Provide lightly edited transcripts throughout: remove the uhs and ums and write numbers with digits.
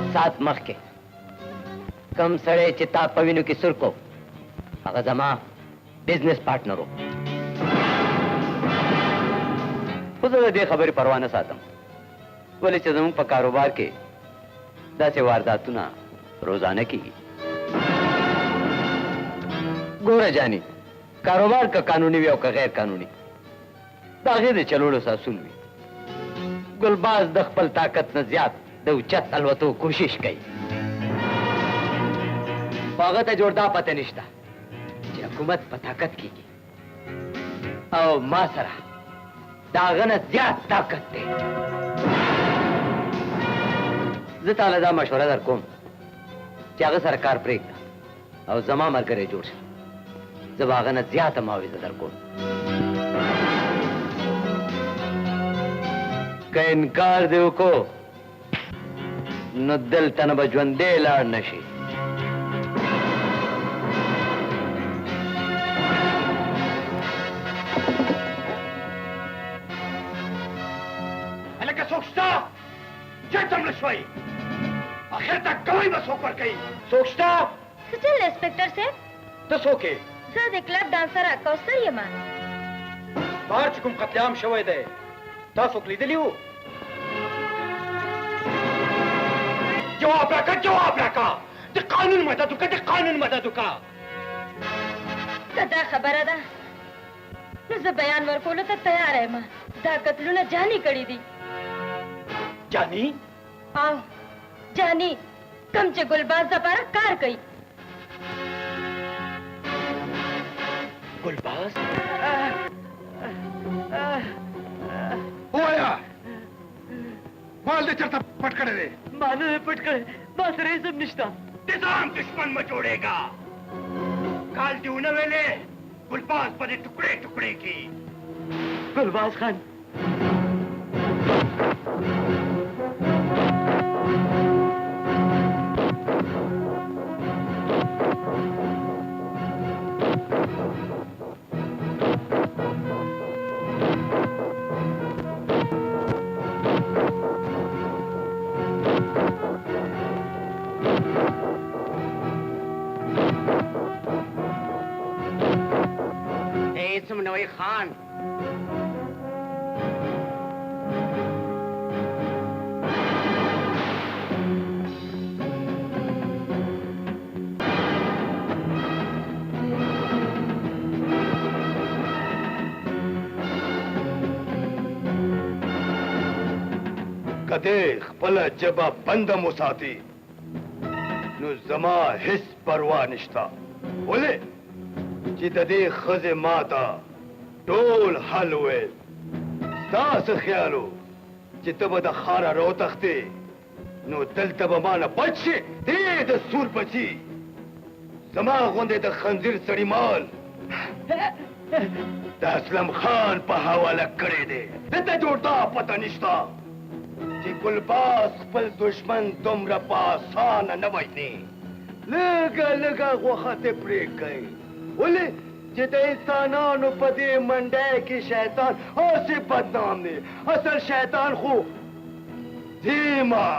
साथ मख के कम सड़े चिता पवीनु की सुर को अगर जमा बिजनेस पार्टनर हो खुद दे खबर परवाह न सातम बोले चजम पर कारोबार के दसे वारदातुना रोजाना की गोरा जानी कारोबार का कानूनी व्यव का गैर कानूनी दागे दे चलोड़ो सा सुनवी गुलबाज दखपल ताकत न ज्याद दे उच्चत अलवतो कोशिश कई पागत जोरदा पते निश्ता जे हुकूमत पताकत की और मासरा दागन ज्याद ताकत दे जिता लदा मशवरा दर कोम त्याग सरकार प्रेग और जमा मर करे जोड़ जब आगन ज्यादा माविज दर कोम का इनकार देव को न दिल तन बजवन दे लाड़ नशी अलग सोचता जैतम लश्वाई आखिर तक गवाही बस होकर गई सोचता चल इंस्पेक्टर से तो सोके सर दे क्लब डांसर अकौसर ये मान बाहर चुकुम कत्लेआम शवे दे तासुक लीदली हो जवाब रखा ते कानून मदद का कदा खबर अदा न बयान वर कोलो त तैयार है मां दा कत्लू न जानी कड़ी दी जानी आओ जानी कम चे गुलबाज दपारा कार कई गुलबाज ओया माल दे चलता पटकड़े दे मानो पटकड़े बासरे सब निष्ठा निजाम दुश्मन मचोड़ेगा काल दू न वेले गुलबाज पर टुकड़े टुकड़े की गुलबाज खान नवी खान कदे खपल जबा बंद मुसाती नु जमा हिस परवा निश्ता बोले जितदे खजे माता टोल हल हुए सास ख्यालो जितब द खारा रो तख्ते नो दल तब माना बच्चे दे द सूर बची जमा गोंदे द खंजीर सड़ी माल द असलम खान पर हवाला करे दे ते जोड़ता पता निश्ता कि गुलबाज पल दुश्मन तुमरा पासान न बजने लगा वखाते प्रेक गए बोले जिते इंसानान पदे मंडे की शैतान ऐसे बदनाम ने असल शैतान खो जी माँ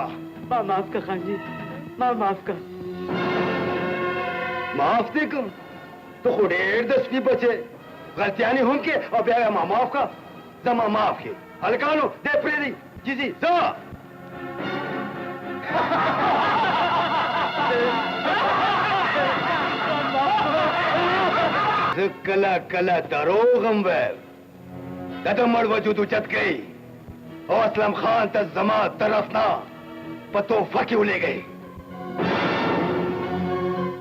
माफ कर खान जी माफ कर माफ दे कम तो खुडेर दसवीं बचे गलतियां नहीं होंगे और ब्याह माफ का जमा माफ के हल्कानो दे प्रेरी जी जा कला कला दरोगम वैब कदम मर वजूद उचत गई और असलम खान तक जमा तरफ ना पतो फकी ले गई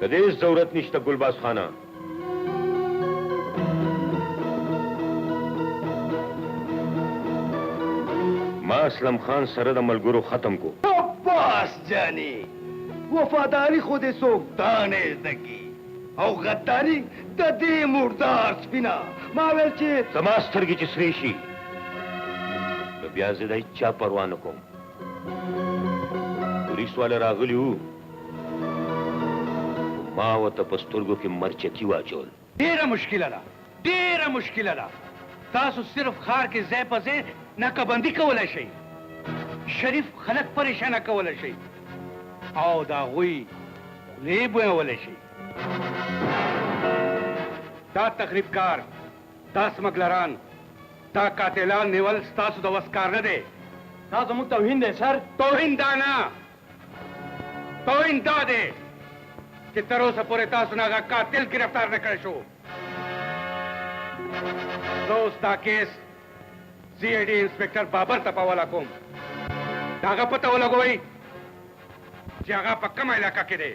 कदे जरूरत निश्ता गुलबाज खाना मां असलम खान सरद मलगुरु खत्म को बस जानी वफादारी खुद सोगदाने दगी और गद्दारी तदी मुर्दार स्पिना मावेल चे समास्तर की चिसरेशी तो ब्याज़ेदा इच्छा परवान को पुलिस वाले रागलियू माँ व तपस्तुर्गो के मर्चे क्यों आचोल डेरा मुश्किल अला तासु सिर्फ खार के ज़ैपज़े नाकाबंदी कवला शई शरीफ खलक परेशान कवला शई او دا غوی لیب ویولی شي. دا تخریبکار، دا سمګلران، دا قاتلان نیول ستاسو د وس کار نه دی. دا زموږ توهین دی سر. توهین دا نه، توهین دا دی چې تر اوسه پورې تاسو نه هغه قاتل گرفتار نه کړی شو. زه اوس دا کیس سی آی ډي انسپکټر بابر ته په حواله کوم. د هغه پته ولګوئ چې هغه په کومه علاقه کې دی.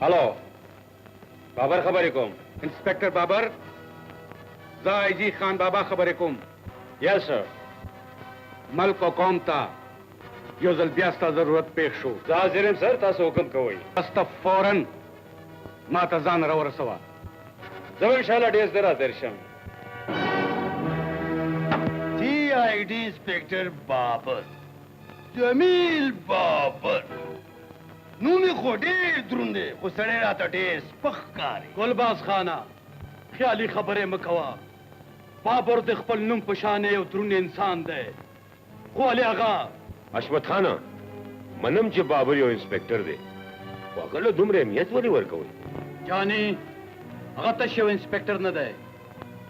هلو بابر خبرې کوم. انسپکټر بابر، زه آی جی خان بابا خبرې کوم. یس سر. ملک او قوم ته یو ځل بیا ستا ضرورت پېښ شو. زه حاضر یم سر، تاسو حکم کوئ. بس ته فوراً ما ته ځان راورسوه. زه به انشاءالله ډېر ژر حاضر شم. سی آئی ڈی انسپیکٹر بابر، جمیل بابر. نومې خو ډېر دروند دی، خو سړی راته ډېر سپک ښکاري. ګلباز خانه، خیالي خبرې مه کوه. بابر د خپل نوم په شان یو دروند انسان دی، خو علي اغا. حشمت خانه، منم چې بابر یو انسپکټر دی، خو هغه له دومره اهمیت ولې ورکوئ؟ جانې هغه تش یو انسپکټر نه دی،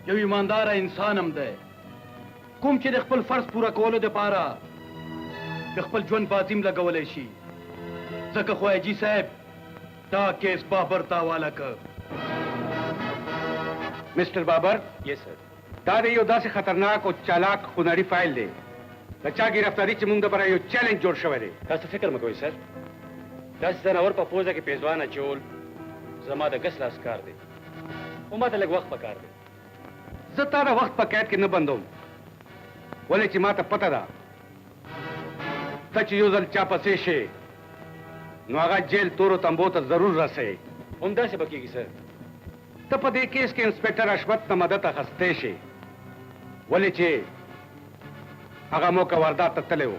یو ایمانداره انسان هم دی، کوم چې د خپل فرض پوره کولو دپاره د خپل ژوند بازیم لګولی شي. ځکه خو حاجي صاحب دا کیس بابر ته حواله کړ. مسټر بابر، یس سر. دا د یو داسې خطرناک او چالاک خونړي فایل دی د چا ګرفتاري چې موږ دپاره یو چیلنج جوړ شوی دی. تاسو فکر مه کوئ سر، داسې ځناور په پوزه کې پیزوان اچول زما د ګس لاس کار دی، خو ما ته لږ وخت پکار دی. زه تا د وخت په قید کې نه بندوم، ولې چې ما ته پته ده ته چې یو ځل چا پسې شې نو هغه جیل تورو تمبو ته ضرور رسې. همداسې به کېږي سر. ته په دې کیس کې انسپکټر حشمت ته مدد اخیستی شې، ولې چې هغه موقع واردات ته تللی و.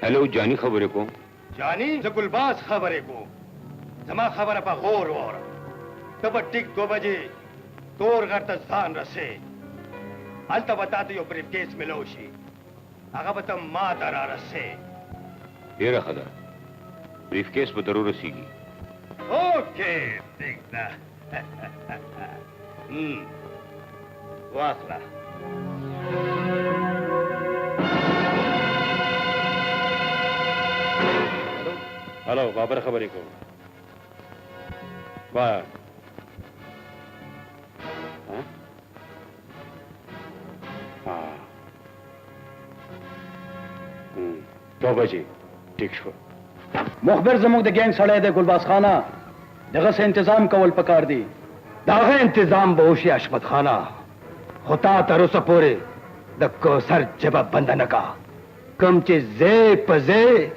هلو جانی خبرې کوم. جانی، زه ګلباز خبرې کوم. زما خبره په غور واوره. ته به ټیک 2 بجې تور غر ته ځان رسې. هلته به تا ته یو بریف کیس ملو شي، هغه به ته ما ته را رسې. ډېره ښه ده، بریف کیس به ضرور رسیږي. اوکې، ٹھیک ده. واخله. هلو بابر خبرې کوم. با 2 بجې ټیک شو. مخبر زموږ د ګینګ سړی دی ګلباز خانه، دغه څه انتظام کول پکار دی. دغه انتظام به وشي حشمت خانه، خو تا تر اوسه پورې د کوثر ژبه بنده نه کا. کوم چې ځای په ځای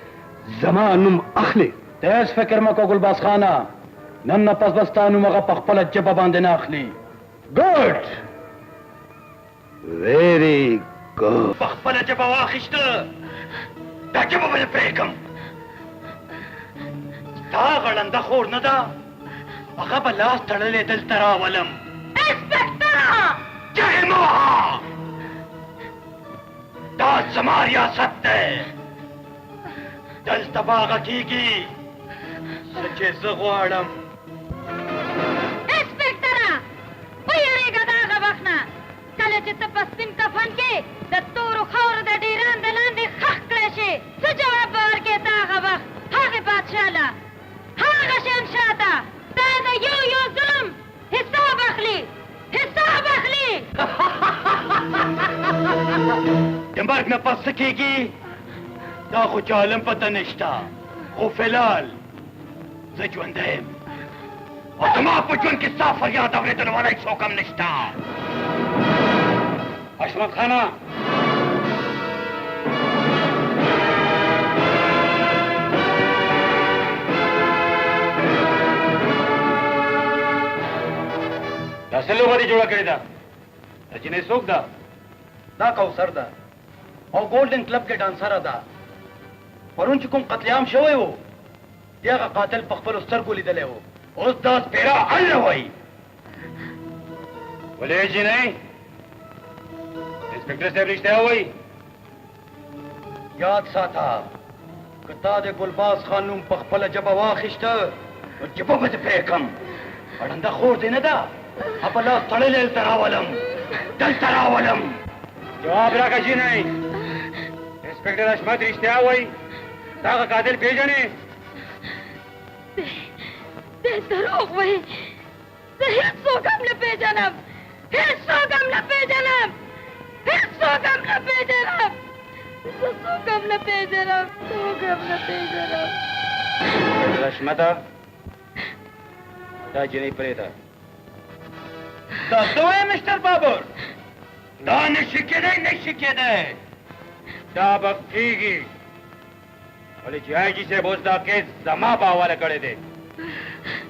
زما نوم اخلي. ته هېڅ فکر مه کوه ګلباز خانه، نن نه پس به ستا نوم هغه په خپله ژبه باندې نه اخلي. ګډ، ویری ګډ. په خپله ژبه واخیسته، دا ژبه به دې پرېږدم. ستا غړنده خور نه ده، هغه به لاس تړلی دلته راولم. انسپکټر! جهې مه وهه، دا زما ریاست دی. دلته به هغه کېږي څه چې زه غواړم. انسپکټره! ویرېږه د هغه وخت نه کله چې ته په سپین کفن کې د تورو خاورو د ډیران د لاندې ښخ کړی شې. څه جواب به ورکړې ته هغه وخت هغې بادشاه له هغه شهنشاه ته تا د یو ظلم حساب اخلي. مرګ نه پس څه کېږي دا خو چې عالم پته نشته خو فلال زه ژوندی یم او زما په ژوند کې ستا فریاد اورېدلو والی څوک هم نشته اشرف خانه دا څه لوبه دې جوړه کړې ده رجینې څوک ده دا کوثر ده او ګولډن کلب کې ډانسره ده پرون چې کوم قتل عام شوی و د هغه قاتل په خپلو سترګو لیدلی و اوس دا سپېره الله وایي ولې جینۍ انسپکټر صاحب رښتیا وایي یاد ساته که تا د ګلباز خان نوم په خپله ژبه واخیسته نو ژبه به دې پرې کړم اړنده خور دې نه ده په لاس تړلې دلته راولم دلته راولم جواب راکړه جینۍ انسپکټر حشمت رښتیا وایي تا هغه قاتل پېژنې دې دروغ وایي زه هېڅوک هم نه پېژنم هېڅوک هم نه پېژنم هېڅوک هم نه پېژنم زه څوک هم نه پېژنم څوک هم نه پېژنم حشمته دا جینۍ پرېږده دا څه وایې مستر بابر دا نشي کېدی نشي کېدی دا به کېږي ولې چې آی جي صاحب اوس دا کیس زما په حواله کړی دی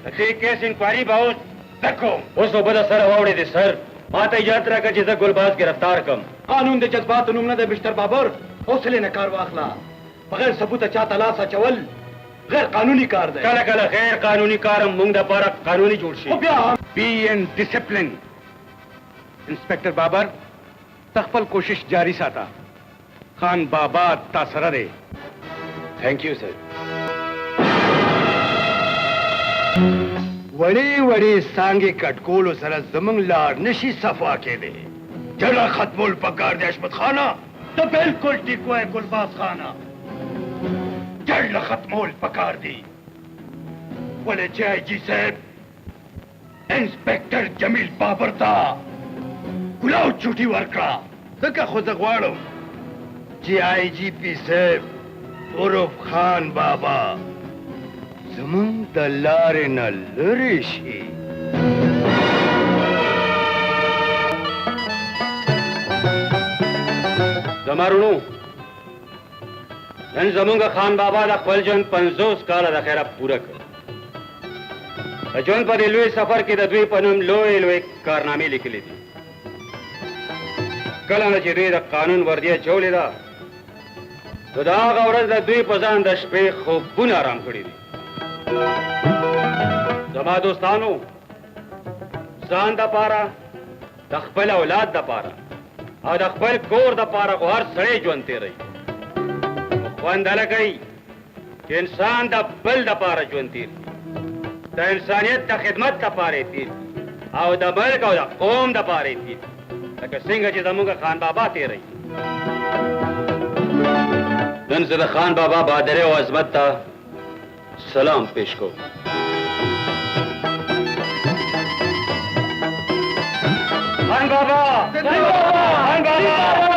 د دې کیس انکوایري به اوس زه کوم اوس به بله سره واوړېدې سر ما ته اجازت راکړه چې زه ګلباز گرفتار کړم قانون د جذباتو نوم نه دی مستر بابر حوصلې نه کار واخله بغیر ثبوته چاته لاس اچول غیر قانوني کار دی کله کله غیر قانوني کار هم موږ دپاره قانوني جوړ شي خو بیا هم بی اینڈ ڈسپلن انسپکٹر بابر تخپل کوشش جاری ساته خان بابا تا سره دی تھینک یو سر وړې وړې څانګې کټکولو سره زمونږ لار نشي صفا کېدی جګړه ختمول پکار دی حشمت خانه ته بالکل ټیک وایې ګلباز خانه جګړه ختمول پکار دي ولې چې آی جي صاحب انسپکټر جمیل بابر ته ګلاو چوټي ورکړه ځکه خو زه غواړم چې آی جي پي صاحب عرف خان بابا زمونږ د لارې نه لرې شي زما رونو نن زمونږ خان بابا د خپل ژوند 50 کاله د خیره پوره کړ د ژوند په دې لوی سفر کې د دوی په نوم لوی لوی کارنامې لیکلې دي کله نه چې دوی د قانون وردیه چولې ده نو د هغه ورځ د دوی په ځان د شپې خوبونه آرام کړي دي زما دوستانو ځان دپاره د خپل اولاد دپاره او د خپل کور دپاره خو هر سړی ژوند تېروي خوند هله کوي چې انسان د بل دپاره ژوند تېر کړي د انسانیت د خدمت دپاره یې تېر کړي او د ملک او د قوم دپاره یې تېر کړي لکه څنګه چې زموږ خان بابا تېروي نن زه د خان بابا بهادرۍ او عظمت ته سلام پیش کوم خان بابا خان بابا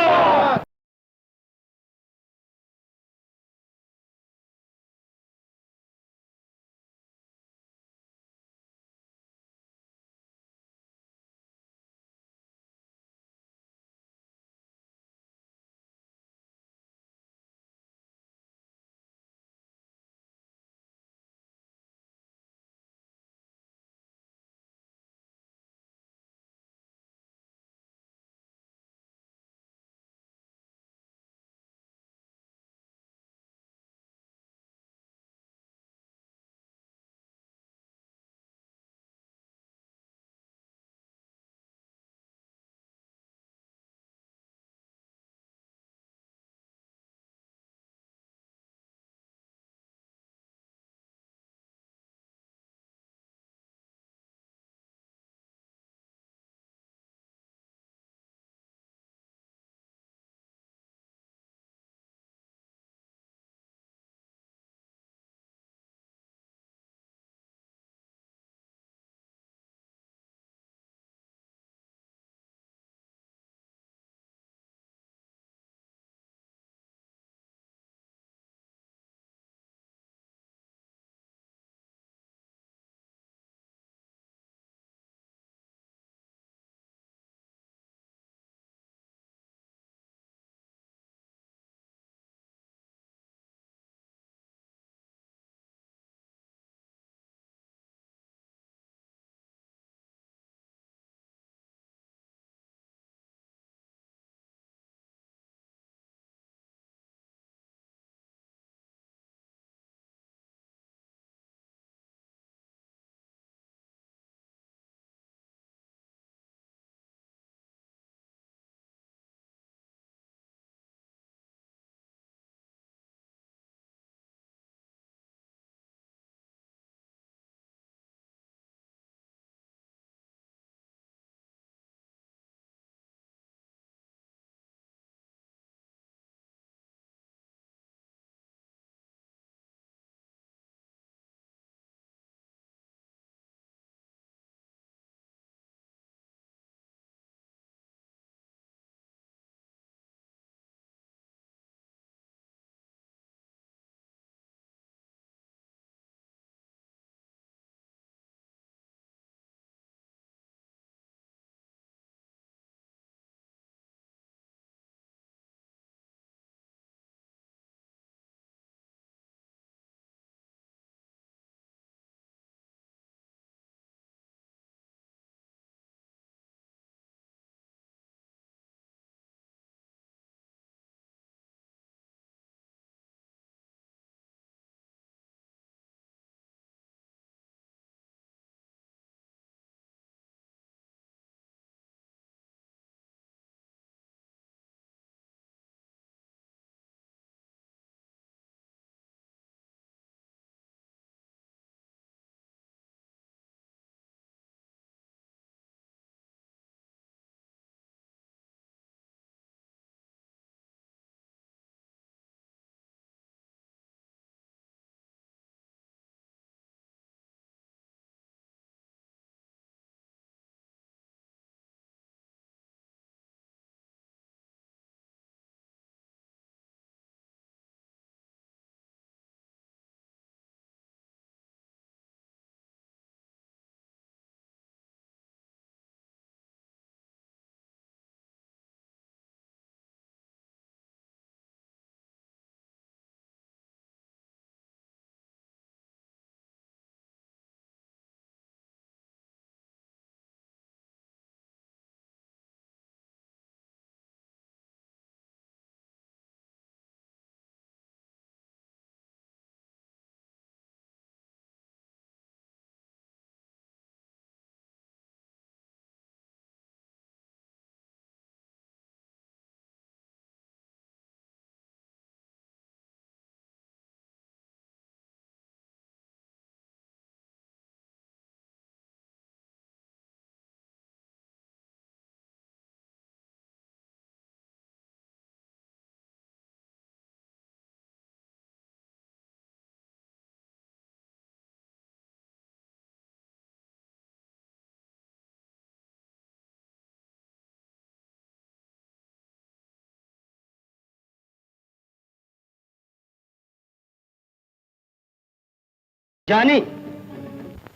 जानी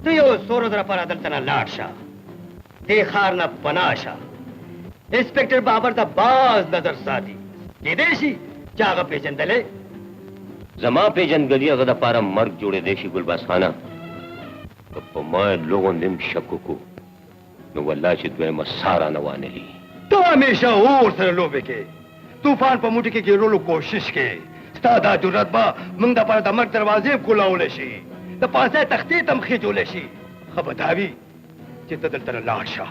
तो यो सोरदरा पर अदलतना लाडशा ते खारना पनाशा इंस्पेक्टर बाबर दा बाज नजर सादी ये देशी जागा पेजन दले जमा पे जनगलिया गदा पारा मर्ग जोड़े देशी गुलबास खाना तो मैं लोगों निम शक्कू को नो वल्ला चिद्वे मसारा नवाने ली तो हमेशा और सर लोबे के तूफान पर मुठी के गिरोलो कोशिश के स्तादा जुरत बा मंगदा पर दमक दरवाजे खुलाओले शी द पासे तख्ती तम खिजोले शी खबरदारी चित्त दल तर लाशा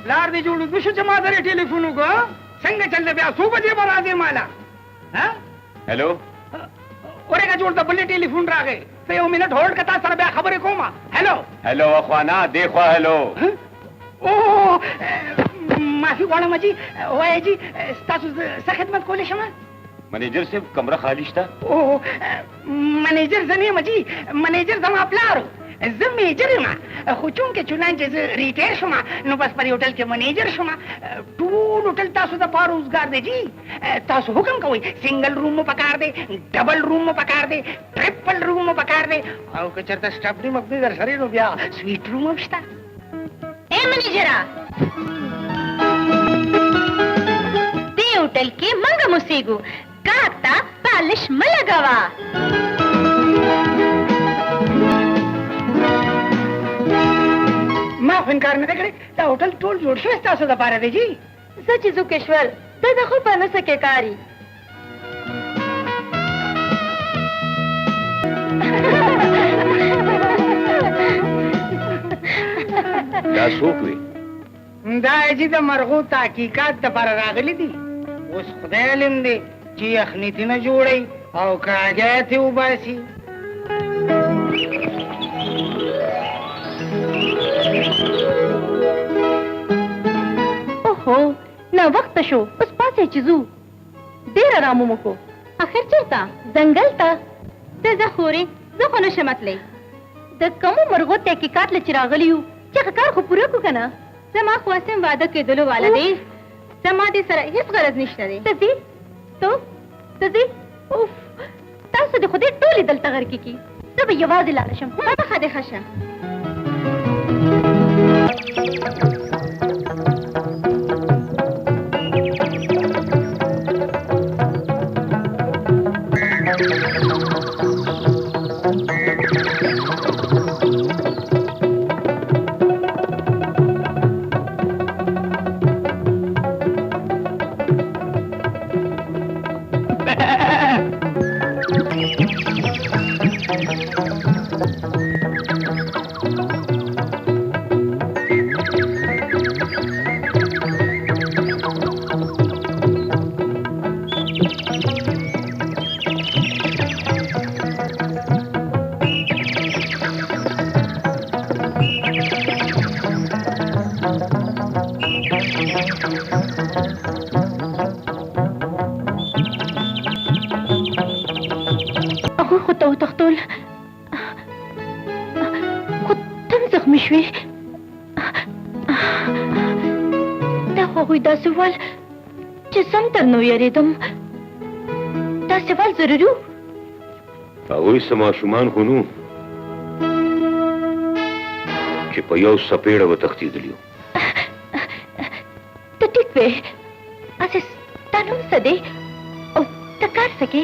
लारदी जोडू दुसऱ्याच्या माझ्या टेलिफोन ग संग चलले ब्या सोबत ये बरा दे मला हां हेलो ओरे का जोड़ता बल्ले टेलीफोन रागे ते ओ मिनट होल्ड करता सर बे खबर है कोमा हेलो हेलो अखवाना देखो हेलो ओ माफी वाला मजी ओए जी स्टाटस सखदमत कोले शमा मैनेजर से कमरा खाली था ओ मैनेजर जने मजी मैनेजर जमा आपलार زه میجر یم خو چونکې چنانچې زه ریټایر شوم نو بس پر هوټل کې منیجر شوم ټول هوټل تاسو د پاره روزګار دی جی تاسو حکم کوئ سنگل روم مو پکار دی ډبل روم مو پکار دی ټریپل روم مو پکار دی او که چېرته سټپني مقدي در سره نو بیا سویټ روم هم شته ए منیجرا دې هوټل کې منګه موسیګو کاتا پالش ملګوا ما خو انکار نه دی کړی دا هوټل ټول جوړ شوی ستاسو دپاره دی جي سچ زوکېشور ته د خو په نه سکے کاری دا څوک وي دا جي د مرغو تحقیقات دپاره راغلي دي اوس خدای علم دی چې یخنیتي نه جوړوي او کاږی ترې وباسي اوهو نا وخت شو اوس پاسې چې ځو ډېر ارام مو کو اخر چېرته ځنګل ته ته زه خورې زه خو نشم تللی د کومو مرغو تحقیقات له چې راغلي یو چې کار خو پوره کړو که نه زما خو اسې واده کېدلو والا دی زما دې سره هېڅ غرض نشته دی ته ځې ته ځې اوف تاسو د خدای ټولې دلته غرقې کي زه به یوازې لاړه شم خامخا دې ښه شه سوال چې سم تر نو یریدم دا سوال ضروري و هغوی څه ماشومان خو نو چې په یو څپېړه وتښتېدلي وو ته ټیک وې اسې ستا نوم څه دی او ته کار څه کې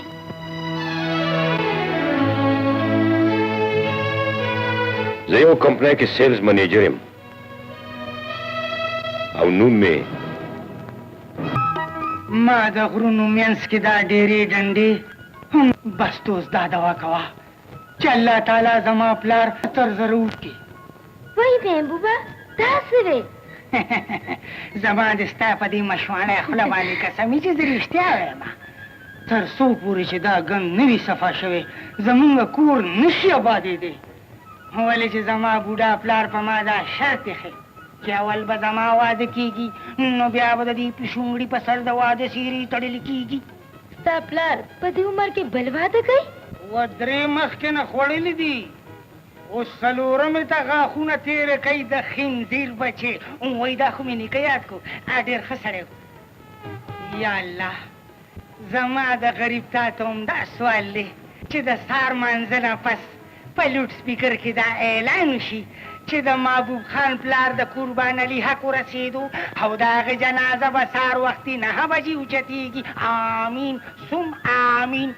زه یو کمپنۍ کې سیلز منیجر یم او نوم مې ما د غرونو منځ کې دا ډېرې ډنډې بس ته اوس دا دوا کوه چې الله تعالی زما پلار تر زره وکړي وایي محبوبه داسې دی زما د ستا په دې مشواڼۍ خوله باندې قسم وي چې زه رښتیا وایم تر څو پورې چې دا ګند نه وي صفا شوی زمونږ کور نشي ابادېدی ولې چې زما بوډا پلار په ما دا شرط ایښی چې اول به زما واده کېږي نو بیا به د دې پیشونګړي په سر د واده سیرې تړلې کېږي ستا پلار په دې عمر کې بل واده کوي و درې مخکې نه خوړلي دي اوس څلورمې ته غاښونه تېره کوي د خنزیر بچې وایي دا خو مې نیکه یاد کړو ډېر ښه سړی و یا الله زما د غریب تا ته هم دا سوال دی چې د سهار مانځه نه پس په لوډ سپیکر کې دا اعلان وشي چې د محبوب خان پلار د قربان علي حق ورسېدو او د هغې جنازه به سهار وختي 9 بجې اوچتېږي آمین ثم آمین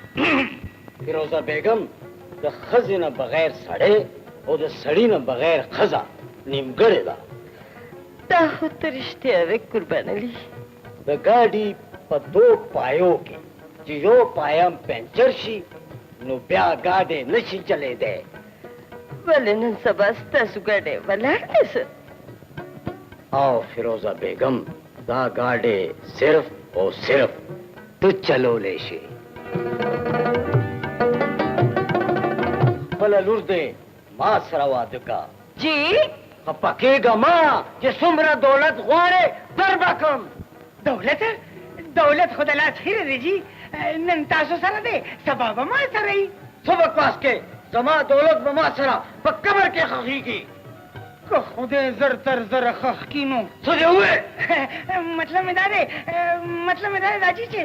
فیروزه بیگم د ښځې نه بغیر سړی او د سړي نه بغیر ښځه نیمګړې ده دا خو ته رښتیا وې قربان علي د ګاډي په 2 پایو کې چې یو پایم پنچر شي نو بیا ګاډی نشي چلېدی ولې نن سبا ستاسو ګاډی ولاړ دی څه او فیروزه بیگم دا ګاډی صرف او صرف تو چلولی شي خپله لور دی ما سره واده کا جی خفه کېږه ما چې څومره دولت غواړې در به کړم دولت خو د لاس خیره دی جي نن تاسو سره دی سبا به ما سره وي څه بکواس کې जमा दौलत बमा सरा पर कबर के खखी की को खुदे जर तर जर खख कीनो सजे हुए मतलब में दादे दाजी चे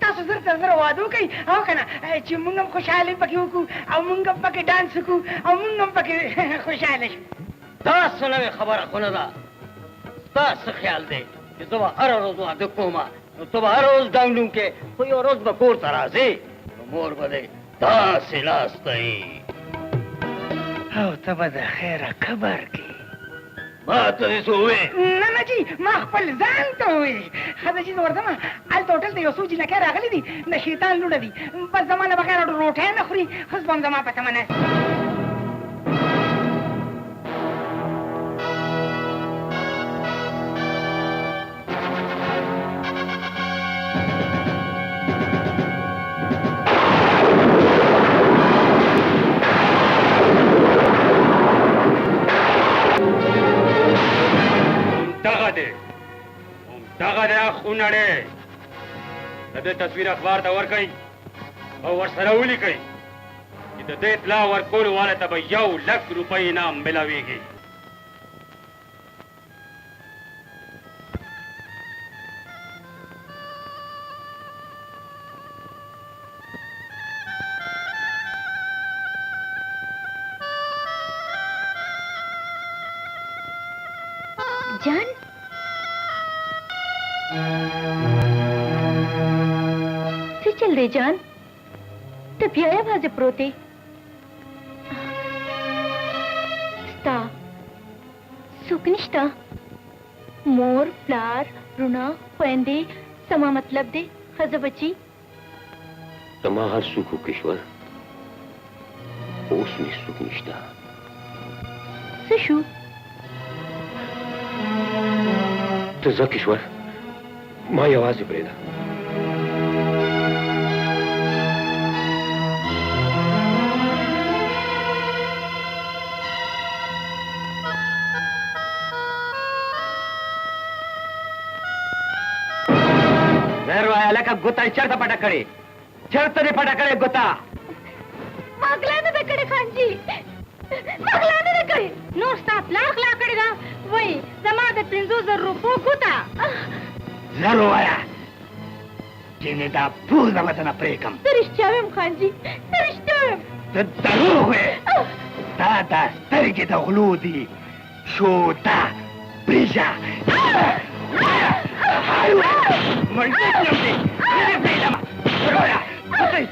तासु जर तर जर वादो कई आओ कना ची मुंगम खुशहाली पकी को औ मुंगम पके डांस को औ मुंगम पके खुशहाली दास सुनवे खबर खुनदा दास ख्याल दे कि तो हर रोज वादे कोमा तो हर रोज डांगलू के कोई और रोज बकोर तराजे मोर बदे दास इलास्तई او تبا د خیره خبر کی ما ته څه وې نه جی ما خپل ځان ته وې خدای چې ورته ما الته هوټل ته یو څو جنکه راغلي دي د شیطان لوډه دي بس زمانه بغیر روټه نه خوري خص بم زما پته منه خونړې د تصویر اخبار ته ورکړئ او ورسره ولیکئ چې د دې اطلاع ورکولو والا ته به 1,00,000 روپۍ انعام ملاویږي जान चल रे जान ते प्याया भाजे प्रोते स्ता सुकनिष्ठा मोर प्लार रुना पैंदे समा मतलब दे खजबची तमाहा सुखू किश्वर ओसनी सुकनिष्ठा सशु तजा किश्वर मां आवाज परेदा लका गुता चढ़ता पटाकडे चढ़ते पटाकडे गुता मागलाने दकडे खानजी मागलाने दकडे नो 7 लाख लाकडे दा वही जमा दे 500 रुपये गुता जरो आया जिने दा पूर्ण वतना प्रेकम तरिश्चावेम खानजी तरिश्चावेम तदरू हुए दादा तरीके दा गलूदी शोता ब्रिजा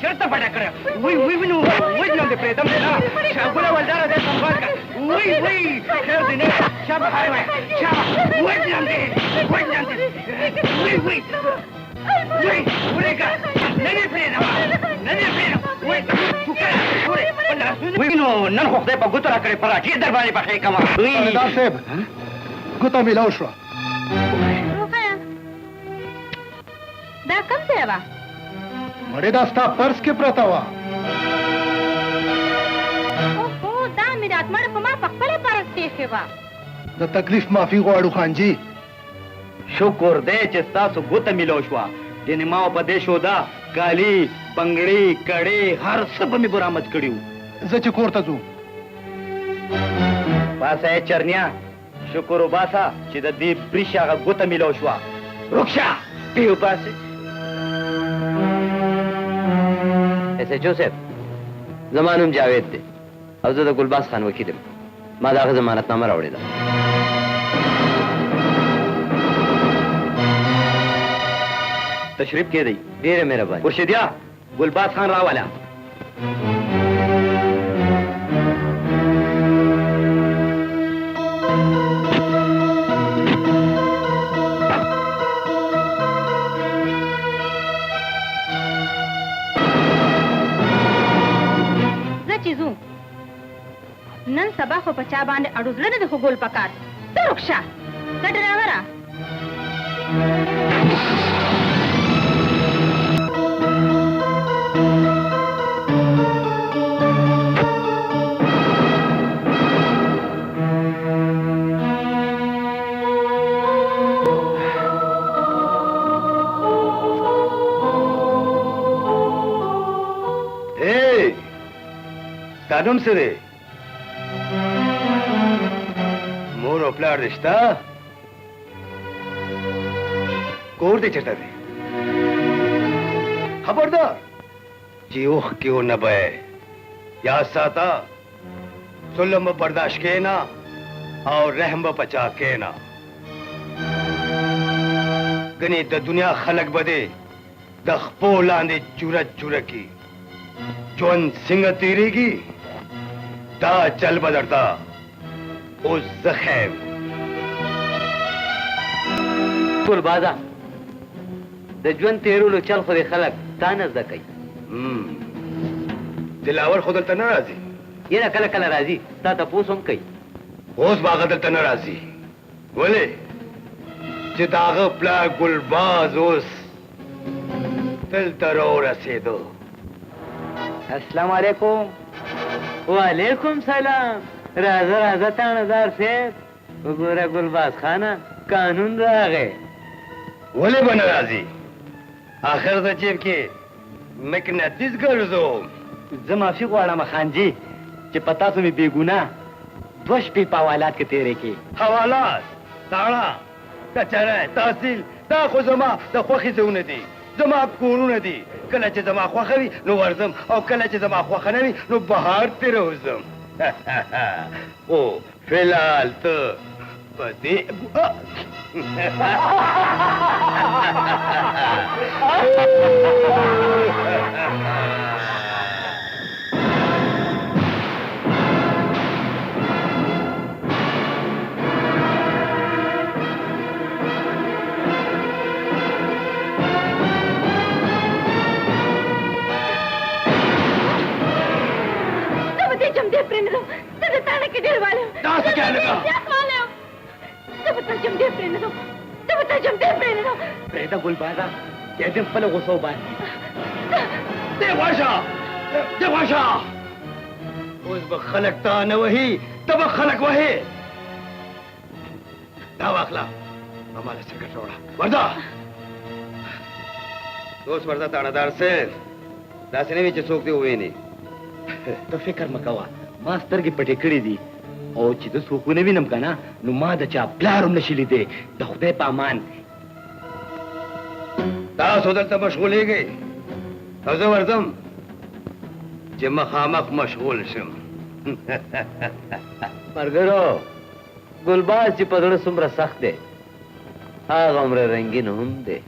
चढ़ता पटाकडे वही वही विनु वही नंदे प्रेतम दे ना शाबुला वलदारा दे संभाल का वही वही खेल दिने शाब हाय भाई शाब वही नंदे वही वही वही का नहीं प्रेतम वही तुका वही नो नन होते पर गुतरा करे परा जी दरबारी पर कमा दादा साहब गुता मिलाओ शो दा कम से आवा मरे दास्ता पर्स के प्रतावा ओहो दा मेरा आत्मा पमा पक्कले परस के सेवा द तकलीफ माफी गोड़ू खान जी शुक्र दे चिस्ता सु गुत मिलो शवा जिने माओ पदेशो दा काली पंगड़ी कड़े हर सब में बरामद कड़ियो जचे कोरता जू पास है चरनिया शुक्र बासा चिद दी प्रिशा का गुत मिलो शवा रुक्षा पीऊ पास ऐसे जोसेफ जमानुम जावेद दे हजरत गुलबास खान वकील मा दाग जमानतनामा रावड़ेला तशरीफ के दी देर मेरा भाई मुर्शिदिया गुलबास खान रावाला नन सबा को पचा बांधे अड़ुजले ने देखो गोल पकार तो रुक्षा तो ड्राइवरा Tanum sire. Mor oplar rishta. कोर दे चढ़ता थे खबरदार जीओह क्यों न बे या साता सुलम बर्दाश्त के ना और रहम बचा के ना गनी द दुनिया खलक बदे द खपोलांदे चुरत चुरकी जोन सिंह तीरेगी दा चल बदरता उस जखेम गुलबाजा د ژوند تیرولو چل خو دې خلک تا نه زده کوي دلاور خو دلته نه راځي یره کله کله راځي تا تپوس هم کوي اوس به هغه دلته نه راځي ولې چې د هغه پلار ګلباز اوس دلته راورسېدو السلام علیکم وعلیکم سلام راځه راځه تاڼدار صاحب وګوره ګلباز خانه قانون راغی ولې به نه راځي آخر د جیب کې مقناطیس ګرځوم زه معافي غواړم خانجي چې په تاسو مې بېګناه دوه شپې په حوالات کې تېرې کړې حوالات تاړه کچره تحصیل دا خو زما د خوښې ځایونه دي زما کورونه دي کله چې زما خوښه وي نو ورځم او کله چې زما خوښه نه وي نو بهار ترې وځم او فلحال ته په دې जमदे प्रेरणा तेरे ताने के डेर वाले दास क्या लगा जब जमदे प्रेरणा जब जमदे प्रेरणा प्रेदा गुलबाजा या दिन पल गुस्सा बांधी देवाशा उस बखलकता न वही तब खलक वही दावाखला हमारे सिर रोड़ा वर्दा दोस्त वर्दा तानादार से दासने में चसोकते हुए नहीं ته فکر مکوه ما سترګې پټې کړې دي او چې د څوک ونه وینم که نه نو ما د چا پلار هم نشي لیدی د خدای په امان تاسو دلته مشغولېږئ او زه ورځم چې مخامخ مشغول شم ملګرو ګلباز چې په زړه څومره سخت دی هغه عمره رنګین هم دی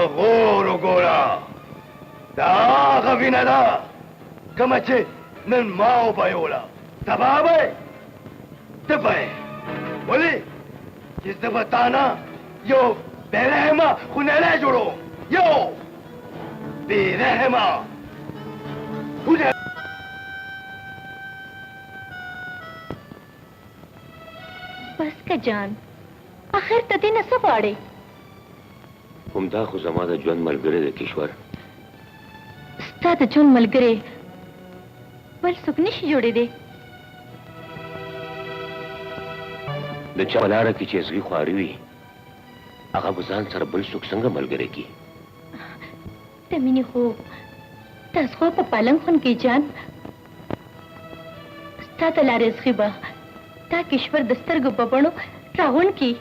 غور وګوره دا هغه وینه ده کومه چې نن ما وبایوله سبا به ته به یې ولې چې زه به تا نه یو بېرحمه خونړی جوړوم یو بېرحمه بس که جان اخر ته دې نه څه غواړې همدا خو زما د ژوند ملګری دی کشور ستا د ژوند ملګری بل څوک نشي جوړېدی د چا په لاره کې چې ازغي خواري وي هغه به ځان سره بل څوک څنګه ملګری کي د مینې خوب د زغو په پالنګ خون کې جان ستا د لارې ازغي به دا کشور د سترګو په بڼو راغونډ کي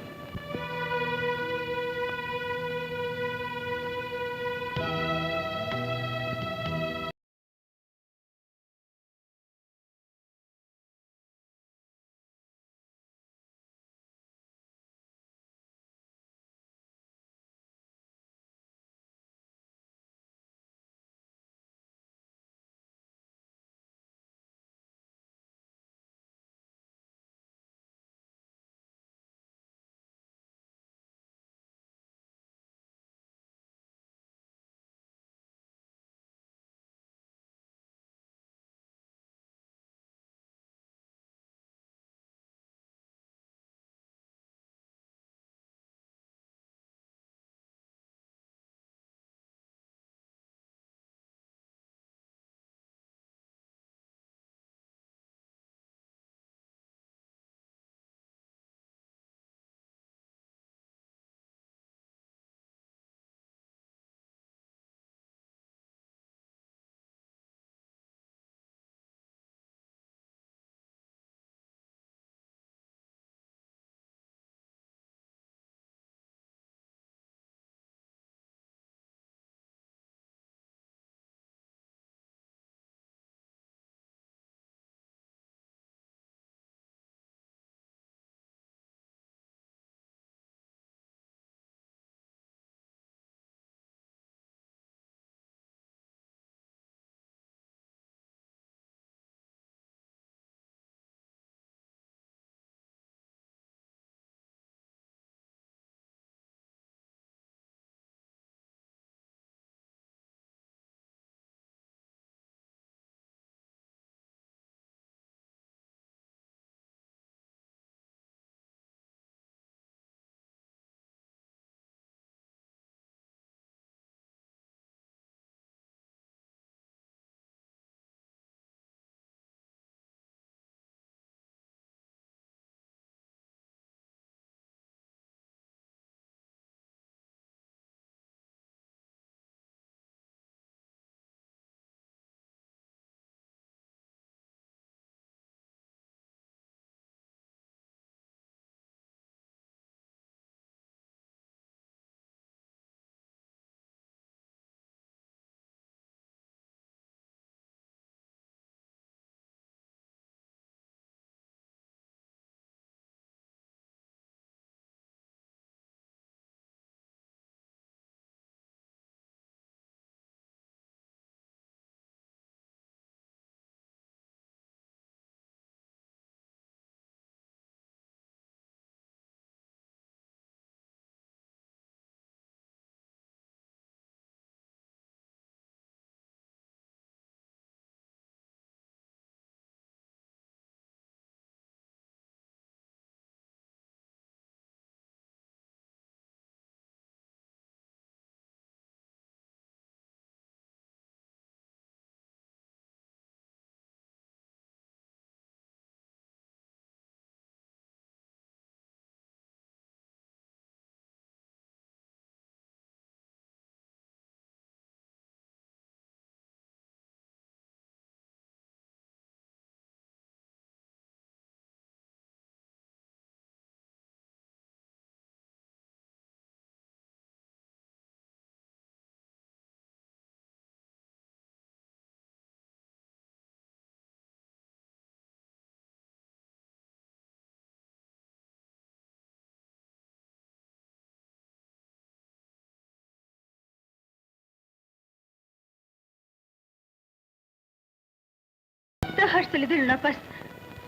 तो हर सली दिल न पस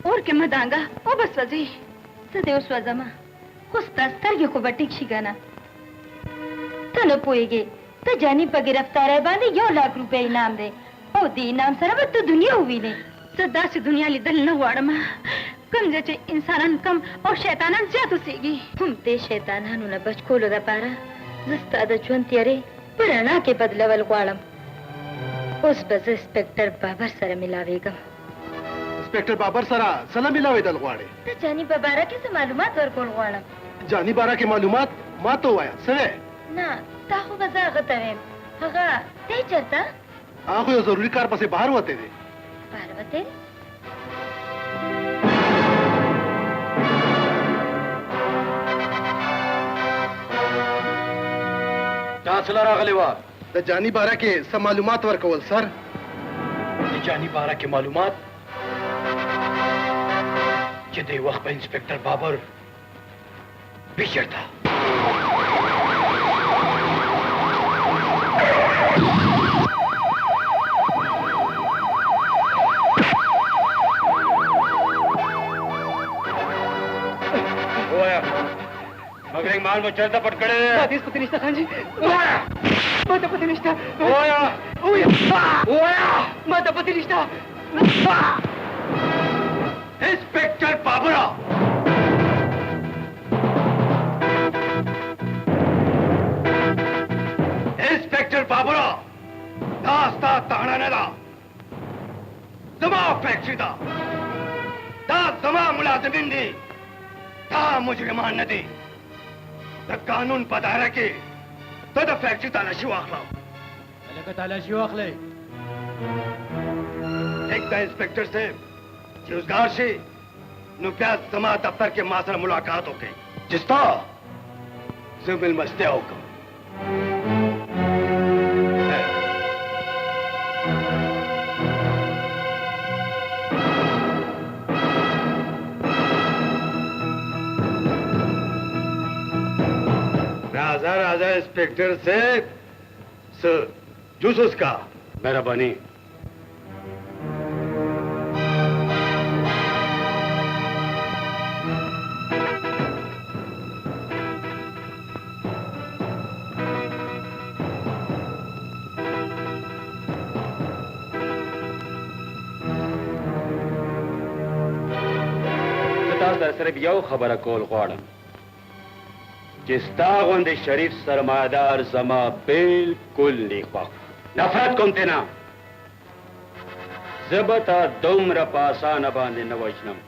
और के मदांगा ओ बस वजी सदे उस वजमा खुस्ता स्तरगे को बटिक शिगाना तो न पोएगे तो जानी पर गिरफ्तार है बांधे 1 लाख रुपए इनाम दे ओ दी इनाम सरबत तो दुनिया हुई ने सदा से दुनिया ली दल न वाड़मा कम जचे इंसानन कम और शैतानन ज्यादा सीगी हम ते शैतानन न बच को लगा पारा जस्ता द चुनतियरे पराना के बदलवल ग्वाड़म उस बज इंस्पेक्टर बाबर सर मिलावेगा इंस्पेक्टर बाबर सरा सला मिलावे दल ग्वाड़े तो जानी बाबारा के से मालूमात वर कोल ग्वाड़म जानी बारा के मालूमात मा तो आया सवे ना ताहु बजा गतवे हगा ते चरता आखो यो जरूरी कार पसे बाहर होते दे पार्वती चांसलर रागलेवा द जानी बारा के सब मालूमात वर कवल सर जानी बारा के मालूमात जिदे वक्त पे इंस्पेक्टर बाबर बिछड़ था मगर माल में चलता पटकड़े प्रतिनिष्ठा खान जी माता प्रतिनिष्ठा ओया ओया माता प्रतिनिष्ठा इंस्पेक्टर बाबरा इंस्पेक्टर बाबरा दास्ता ताना नदा जमा फैक्ट्री दा जमा मुलाजिमिन दी दा मुजरिमान नदी द कानून पता रखे तो द फैक्ट्री तलाशी वाखला अलग तलाशी वाखले एक द इंस्पेक्टर से रोजगार से नुप्या जमा दफ्तर के मासर मुलाकात हो गई जिसता जिमिल मस्ते होगा राजा राजा इंस्पेक्टर से जूस उसका मेरा बनी सिर्फ यो खबर कोल गवाड़म जिस्ता गुंदे शरीफ सरमादार जमा बिल्कुल निखवा नफरत कुम तेना जबता दुम्र पासाना बांधे नवजनम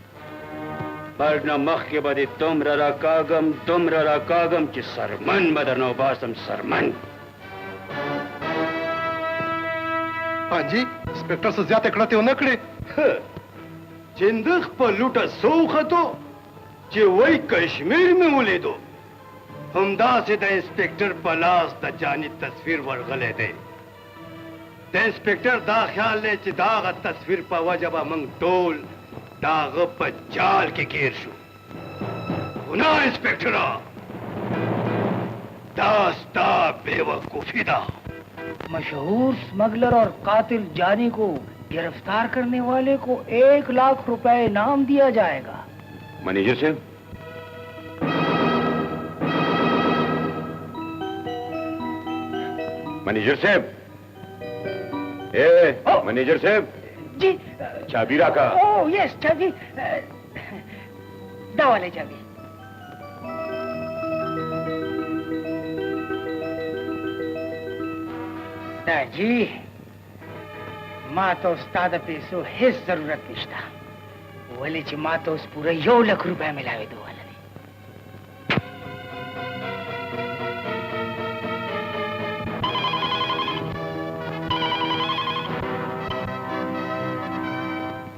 मरना मख के बदे दुम्र रकागम कि सरमन मदर नौबासम सरमन हाँ जी इंस्पेक्टर से ज्यादा कड़ते हो नकड़े जिंदख पर लूटा सोख तो जे वही कश्मीर में उले दो हमदा से द इंस्पेक्टर पलास द जानी तस्वीर वर्गले दे द इंस्पेक्टर दा ख्याल ले च दाग तस्वीर पर वजबा मंग टोल दाग पर जाल के घेर शु गुना इंस्पेक्टर दास्ता बेवकूफी दा मशहूर स्मगलर और कातिल जानी को गिरफ्तार करने वाले को 1 लाख रुपए इनाम दिया जाएगा। मैनेजर साहब मैनेजर साहब मैनेजर साहब जी चाबी रखा ओह यस चाबी दवा ले चाबी जी मां तो उस्ताद पैसो हिस जरूरत निष्ठा वली ची मां तो उस पूरा 1 लाख रुपए मिलावे दो वाला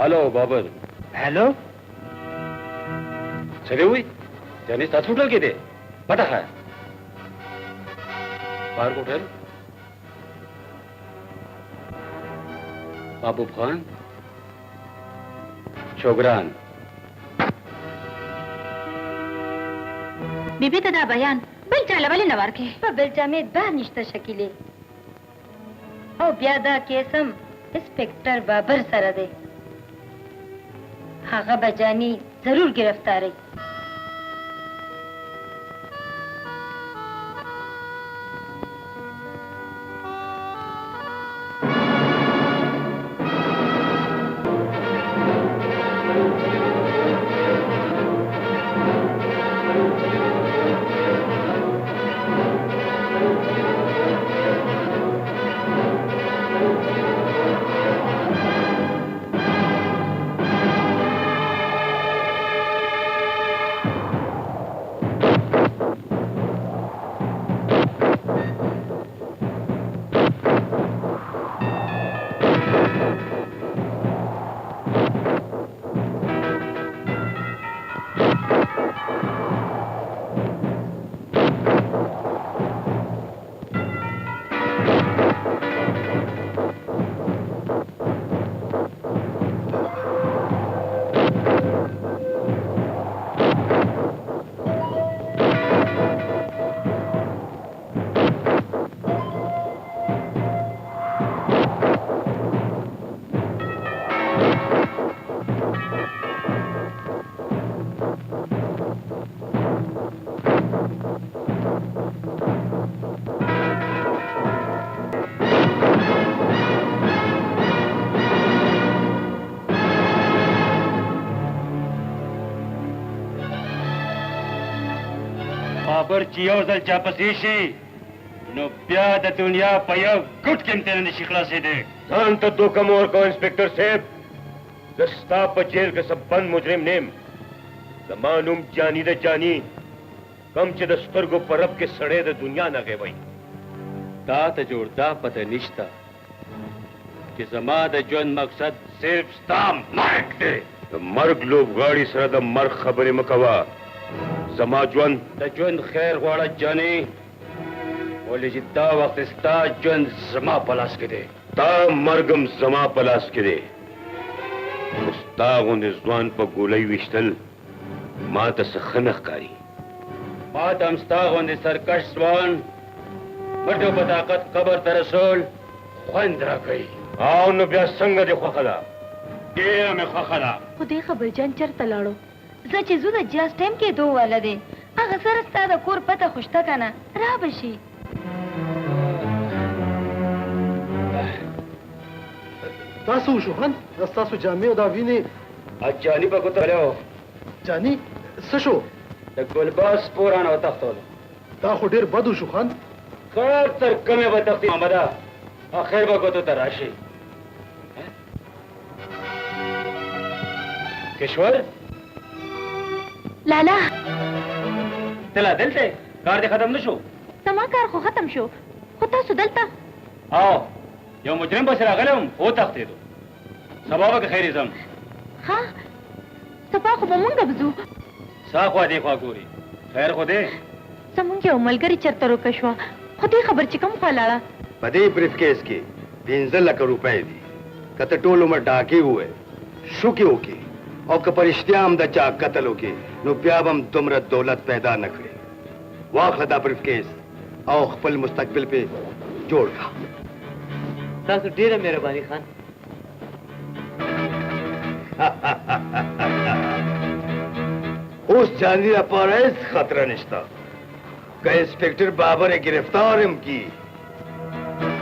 हेलो बाबर हेलो सरे हुई यानी साथ उठल के दे बटा है पार्क होटल महबूब खान छोगरान बीबी तदा बयान बिल चाला वाले नवार के बिल में बाहर निश्ता शकीले ओ ब्यादा केसम इंस्पेक्टर बाबर सरा दे هغه به جاني ضرور ګرفتاري. بابر چې یو ځل چاپسې شي نو بیا د دنیا په یو ګوټ کې امتحان نشي خلاصېدی. ځان ته دوکه مه ورکوه انسپکټر صاحب. زه ستا په جیل کې څه بند مجرم نیم. زما نوم جاني د جاني، کم چې د سترګو په رب کې سړی د دنیا نه غیبوي. تا ته جوړ دا پته نشته چې زما د ژوند مقصد صرف ستا مرګ دی. د مرګ لوبغاړي سره د مرګ خبرې مه کوه. زما ژوند د ژوند خیر غواړه جاني، ولې چې دا وخت ستا ژوند زما په لاس کې دی. تا مرګم زما په لاس کې دی. خو ستا غوندې ځوان په ګولۍ ویشتل ما ته څه ښه نه ښکاري. ما ته هم ستا غوندې سرکش ځوان مټو په طاقت قبر ته رسول خوند راکوي. او نو بیا څنګه دې خوښه ده؟ ډېره مې خوښه ده. خو دې خبرجان چېرته لاړو؟ زه چې زو د جاز ټایم کېدو واله دی، هغه سره ستا د کور پته خو شته که نه؟ را به شي. تاسو وشوخان ستاسو جامې او دا وینې جاني په ګوته غلی و. جاني څه شو؟ د ګلباز پورانه وتښتولو. دا خو ډېر بد وشو خان. خیر تر کومې به تښتي محمده، اخر به ګوتو ته راشي. کشور لالا ته لا دلته کار دې ختم نه شو؟ زما کار خو ختم شو، خو تاسو دلته؟ او یو مجرم پسې راغلی وم وتښتېدو. سبا به که خیر ځم. ها سبا خو به مونږ بځو. سا خوا دې خوا ګوري. خیر خو دی؟ زمونږ یو ملګري چېرته روکه شوه، خو دې خبر چې کوم خوا لاړه؟ په دې بریف کیس کې 15 لک روپۍ دي. که ته ټول عمر ډاکې ووې، شوکې وکړې او که په رښتیا هم د چا قتل وکړې، نو بیا به هم دومره دولت پیدا نه کړې. واخله دا بریف کیس او خپل مستقبل پې جوړ کړه. تاسو ډیره مهرباني خان. اوس جاني لپاره هېڅ خطره نشته. که انسپکټر بابر یې ګرفتار هم کي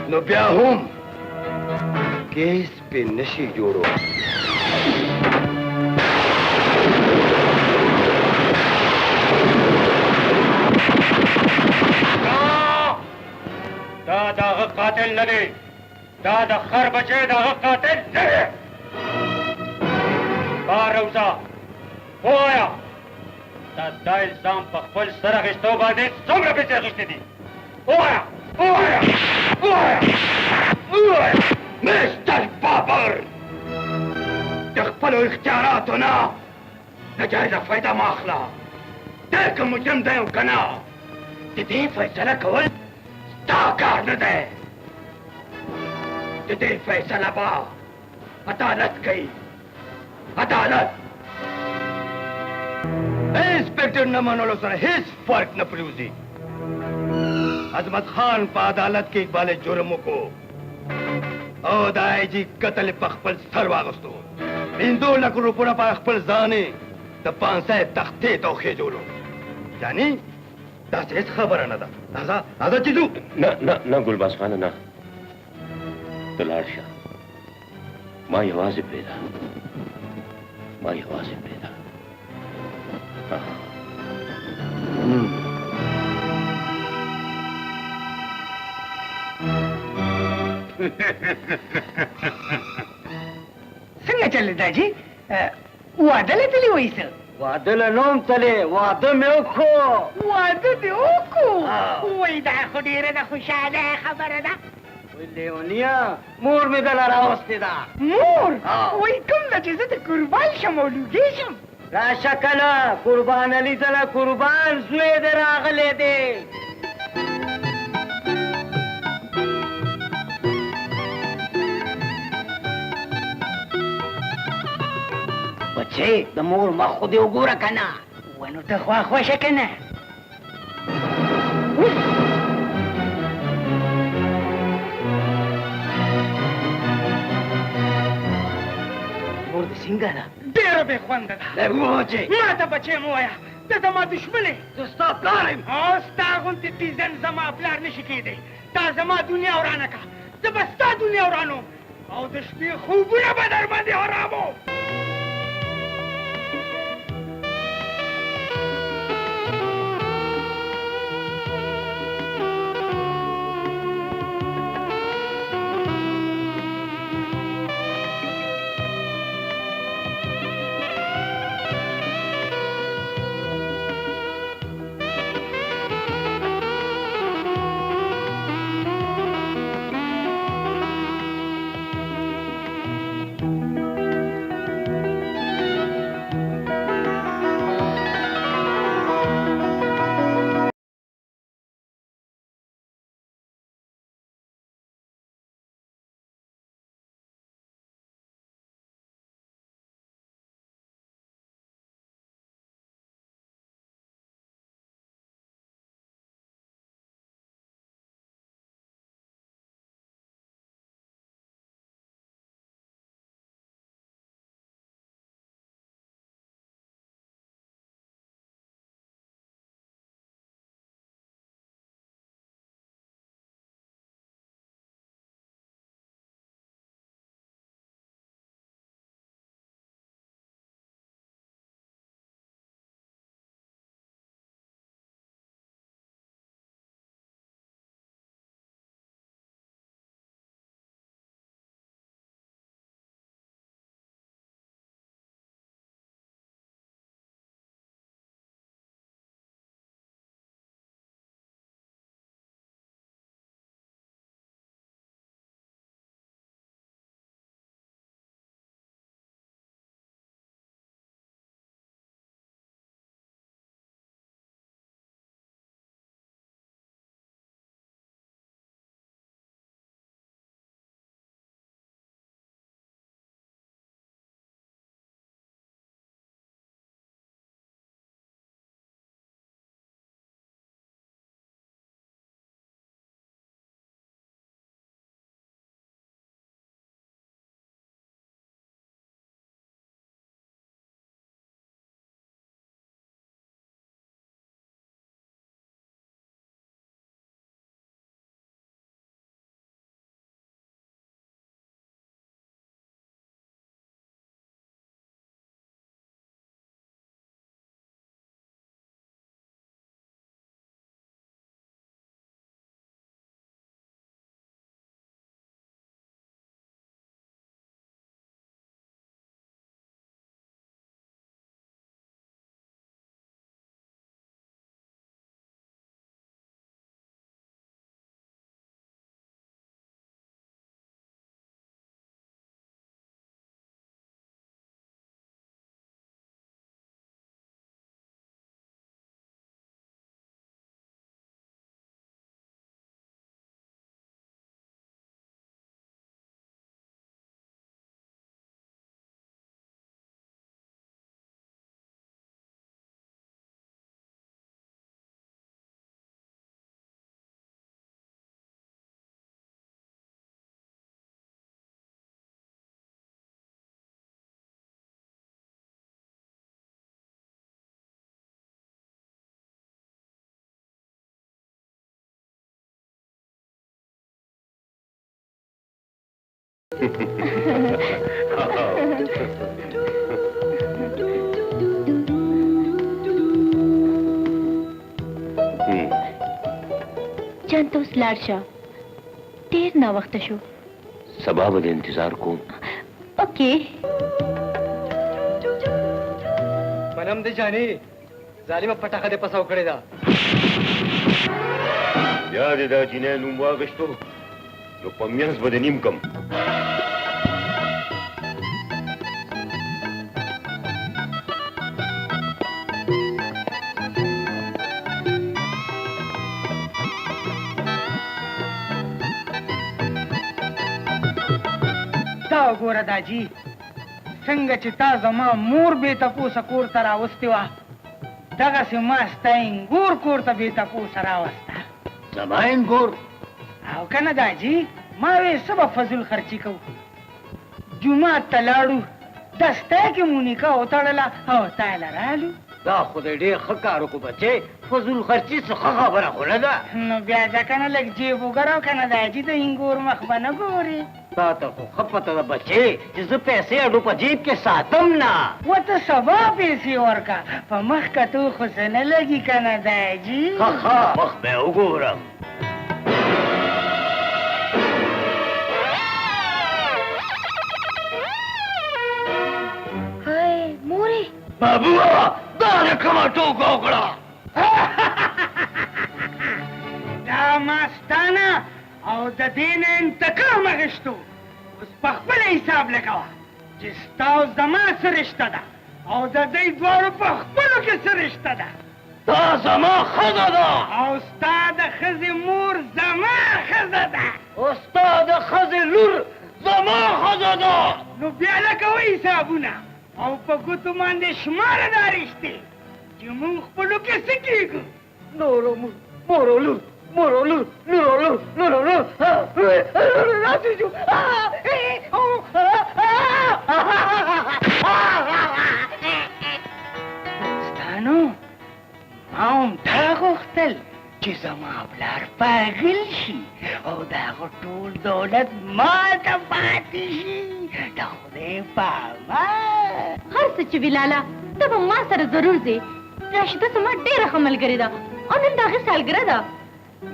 نو بیا هم کیس پې نشي جوړو. دا د هغه قاتل نه دی، دا د خر بچی د هغه قاتل نه دی. بار روزه ووایه دا الزام په خپل سر اخیستو باندې څومره پیسې اخیستې دي؟ ووایه ووایه ووایه ووایه. مستر بابر د خپلو اختیاراتو نه ناجایزه فایده مه اخله. دی که مجرم دی او که نه، د دې فیصله کول ستا کار نه دی. د دې فیصله به عدالت کوي. عدالت انسپکټر نه منلو سره هیڅ فرق نه پرېوځي. عظمت خان په عدالت کې اقبال جرم وکړو او د آی جي قتل په خپل سر واغستو. ₹5 لک په خپل ځانې د 500 تختې توخې جوړو یعنی داسې هېڅ خبره نه ده راځه چې ځو نه ګلباز خانه نه ته لاړ شه ما یوازې پرېږده څنګه چل داجی واده لتلی وایسه واده له نوم تلې واده مې وکړو واده دې وکړو وای دا خو ډیره د خوشاله خبره ده لیونیا مور مې دله راوستې ده مور وای کوم ده چې زه د قربان شم او لوګې شم راشه کنه قربان علي دله قربان زوی دې راغلی دی بچې د مور مخ خو دې وګوره که نه ونو ته خواخوشه که نه مور دې څنګه ده ډېره بې خونده ده ووځې ما ته بچې مه وایه ته زما دښمنې زه ستا پلار یم ستا غوندې تیزن زما پلار نشي کېدی تا زما دنیا ورانه که زه به ستا دنیا ورانوم او د شپې خوبونه به در باندې حراموم जानतो लाडशा देर ना वक्त शो सबा बदे इंतजार को ओके मनम दे जानी जालिमा पटाखा दे पसाव कडे दा याद दा जिने नुमवा गश्तो नो पम्यास बदे नीमकम ګوره داجي څنګه چې تا زما مور بې تپوسه کور ته راوستې وه دغسې ما ستا انګور کور ته بې تپوسه راوسته زما انګور او که نه داجي ما وې څه به فضول خرچي کوو جومات ته لاړو دستی کې مو نکاح وتړله او تاله رالو دا خدای ډېر ښه کار وکړو بچې فضول خرچي څه ښه خبره خو نه ده نو بیا ځکه نه لږ جیب وګرو که نه داجي د انګور مخ به نه ګورې تا ته خو ښه پته ده بچې چې زه پیسې اډو په جیب کې ساتم نه ورته سبا پیسې ورکه په مخ کتو خو څه نه لګي که نه داجي ښه مخ به یې وګورم مورې بابوه دا د کومه ټوکه وکړه دا ما ستا نه او د دې نه انتقام اخیستو اوس په خپل حساب لګوه چې ستا او زما څه رشته ده او د دوی دواړو په خپلو کې څه رشته ده دا زما ښځه ده او ستا د ښځې مور زما ښځه ده او ستا د ښځې لور زما ښځه ده نو بیا لکوئ حسابونه او په ګوتو باندې شماره دا رشتې چې مونږ خپلو کې څه کېږو مورولور راځي جو ستانو ما هم دا غوښتل چې زما پلار پاغل شي او د هغه ټول دولت ما ته پاتې شي د خدای په امان هر څه چې وي لالا ته به ما سره ضرور ځې راشده زما ډېره ښه ملګرې ده او نن د هغې سالګره ده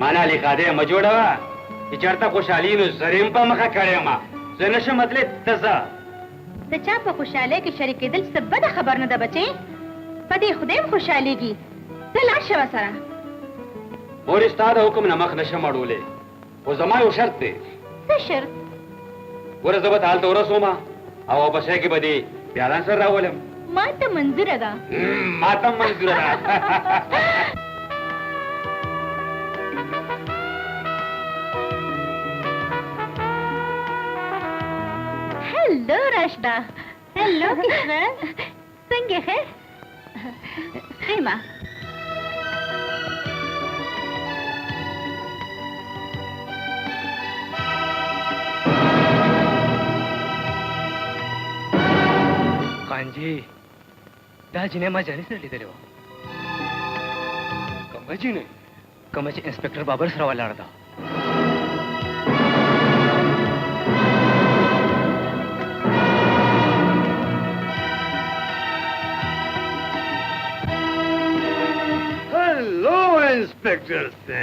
مانا لیکاده مه جوړوه چې چېرته خوشحالي نو زریم په مخه کړی یم زه نشم تللی ته ځه د چا په خوشحالۍ کې شریکېدل څه بده خبر نه ده بچې په دې خدای هم خوشحالېږي ته لاړ شه ورسره مورې ستا د حکم نه مخ نشم اړولی خو زما یو شرط دی څه شرط ګوره زه به ته هلته ورسوم او بسۍ کې به دې پیالان سره راولم ما ته منظوره ده ما ته منظوره ده هلو راشده هلو کشمه څنګه ښه خیمه خانجي دا جنې ما جانې سره لیدلې وه کومه جنې کومه چې انسپکټر بابر سره ولاړه ده हेलो इंस्पेक्टर से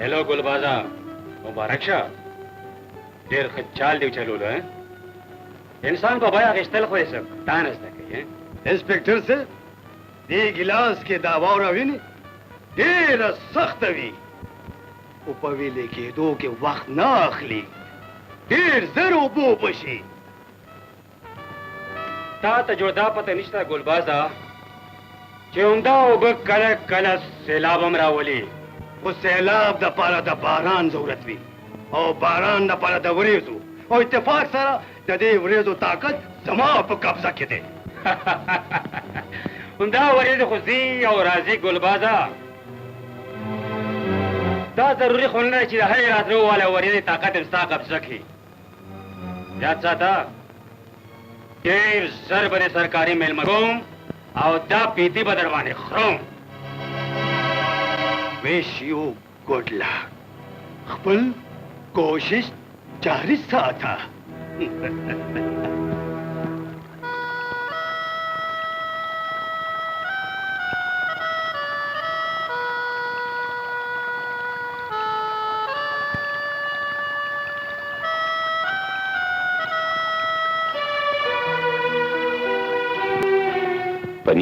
हेलो गुलबाजा मुबारक शाह ډېر ښه چال دی چلولو انسان په بیا غشتل خو یې څه تانه زده کوي इंस्पेक्टर से دې ګلاس کې دا واوره ویني ډېره سخته وي او په ویلې کېدو کې وخت نه اخلي ډېر زر اوبه بشي تا ته جوړ دا پته نشته ګلبازه چې عمده اوبه کله کله سیلاب هم راولي خو سیلاب د پاره د باران ضرورت وي او باران د پاره د وریځو او اتفاق سره د دې وریځو طاقت زما په قبضه کې دی همدا وریځې خو ځي او راځي ګلبازه دا ضروري خو نه چې د هرې راتلو والا وریځې طاقت هم ستا قبضه کړي یاد ساته ډېر زر به دې سرکاري میلمه کوم او دا پیتي به در باندې خورم wish you good luck خپل کوشش جاری ساته पनी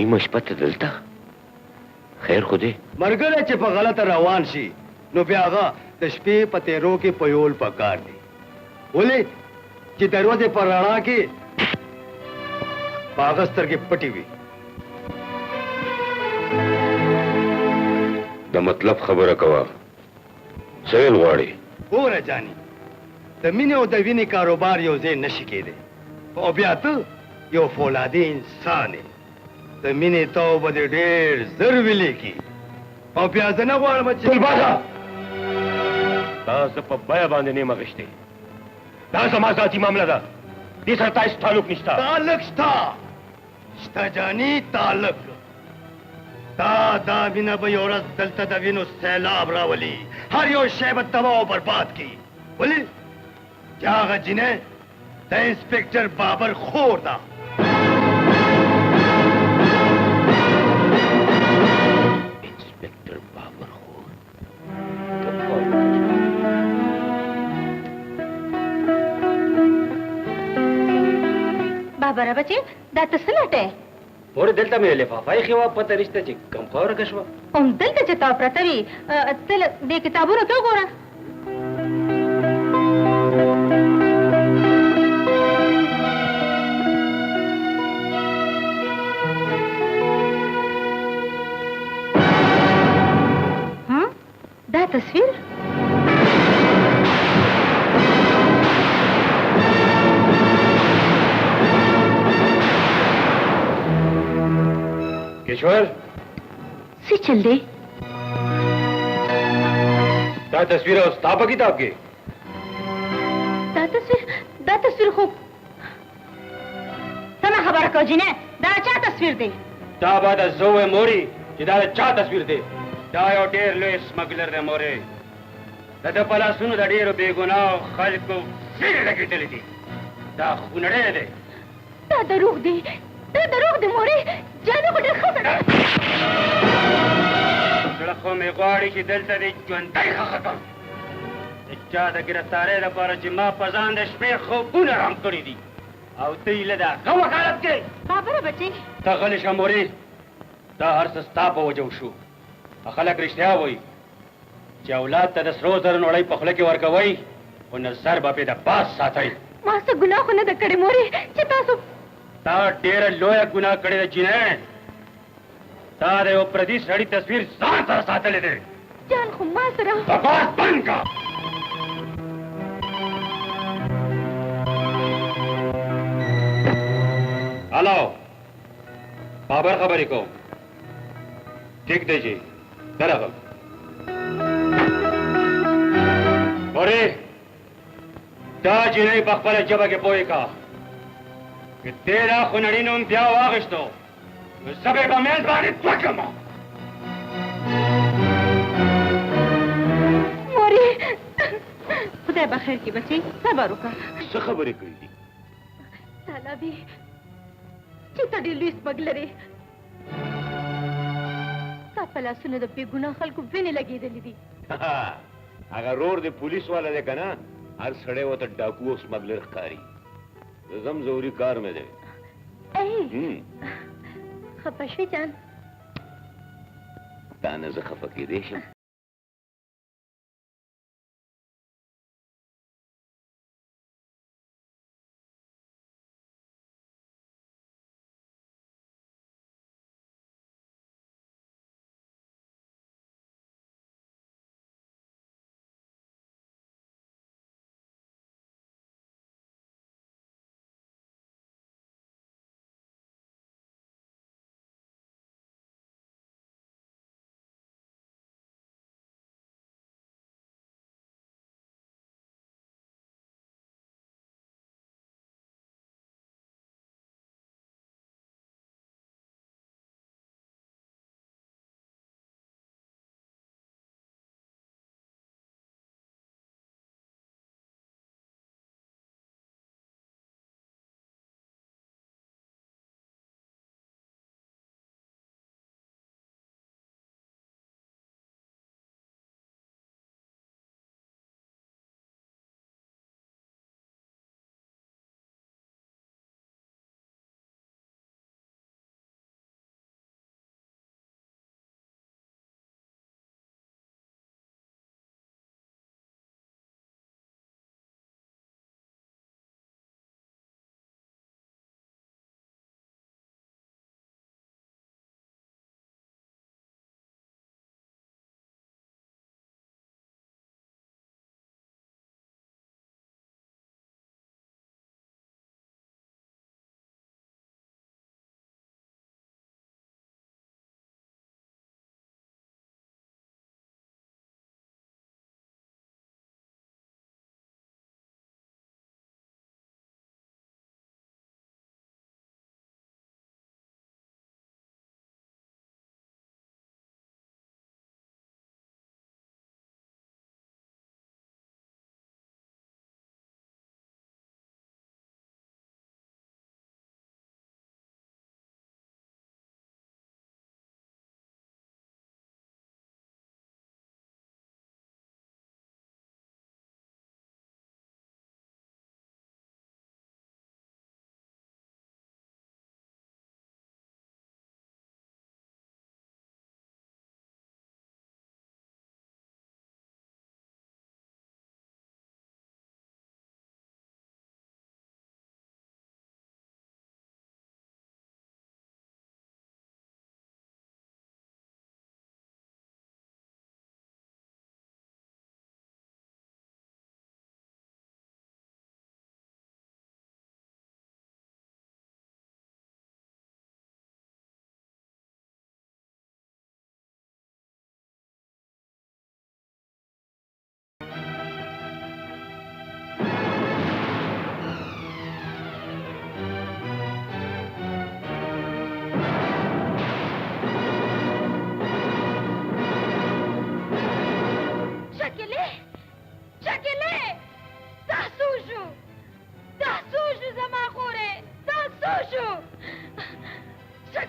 मशपत दलता खैर खुदे مرګره چې په غلطه روان شي نو بیا هغه د شپې په تیرو کې پيول پکار دي ولې چې دروازه پر رڼا کې باغستر کې پټي وي د مطلب خبره کوا سویل غواړي ګوره جاني د مینې او د وینې کاروبار یو ځای نشي کېدی او بیا ته یو فولادي انسان یې د مینې توبه دې ډېر زر ویلې کی او بیا زه نه غواړم چې ګلبازه دا زه په بیه باندې نه مغشتې دا زما ذاتي معامله ده دې سره تاسو تعلق نشته تعلق شته جاني تعلق دا مینه به یو ورځ دلته د وینو سیلاب راولي هر یو شی به تباه او برباد کی ولې چې هغه جینۍ د انسپکټر بابر خور ده بابا بچي دا څه لټه اور دلته مې لفافای خو پته رښتیا چې کم خبره کښوا هم دلته چې تا پرته وي تل دې کتابونو ته وګوره دا تصویر کشور سی چل دے دا تصویر او ستا په کتاب کې دا تصویر خوب سمه خبره کو جنه دا چا تصویر دی دا بعد زوه موري چې دا چا تصویر دی دا یو ډېر لوی سمګلر دی موري دا د پلاسونو د ډېرو بې ګناه خلکو سیرې لګېدلې دي دا خونړی دی دا دروغ دی موري جانو خو ډېر ښه سړی زړه خو مې غواړي چې دلته دې ژوندی ښخه کړم د چا د ګرفتارۍ لپاره چې ما په ځان د شپې خوبونه رام کړي دي او ته یې له د هغه وکالت کوې بابره بچی ته غلی شه مورې دا هر څه ستا په وجه وشو خلک رښتیا وایي چې اولاد ته د سرو زرو نړۍ په خوله کې ورکوئ خو نظر به پرې د باز ساتئ ما څه ګناه خو نه ده کړې مورې چې تاسو تا ډېره لویه ګناه کړې ده جینۍ تا د یو پردي سړي تصویر ځان سره ساتلی دی جان خو ما سره بکواس بند کا هلو بابر خبرې کوم ټیک دی جی درغم اورې دا جینۍ په خپله ژبه کې پوهې کا که دې دا خونړي نوم بیا واخیستو نو زه به په منځ باندې دوکم مورې خدای به خیر کړي بچی صبر وکړه څه خبرې کړې دي سلامي چې ته ډېر لوی سمګلر یې ستا په لاسونو د بې ګناه خلکو وینې لګېدلې دي هغه رور د پولیس والا دی که نه هر سړی ورته ډاکو او سمګلر ښکاري زم ضروري کار مې دی خفه شوې جان تا نه زه خفه کېدی شم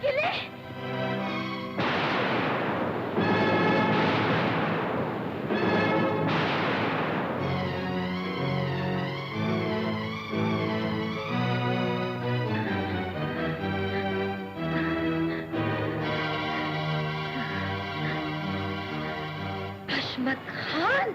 गिले हशमत खान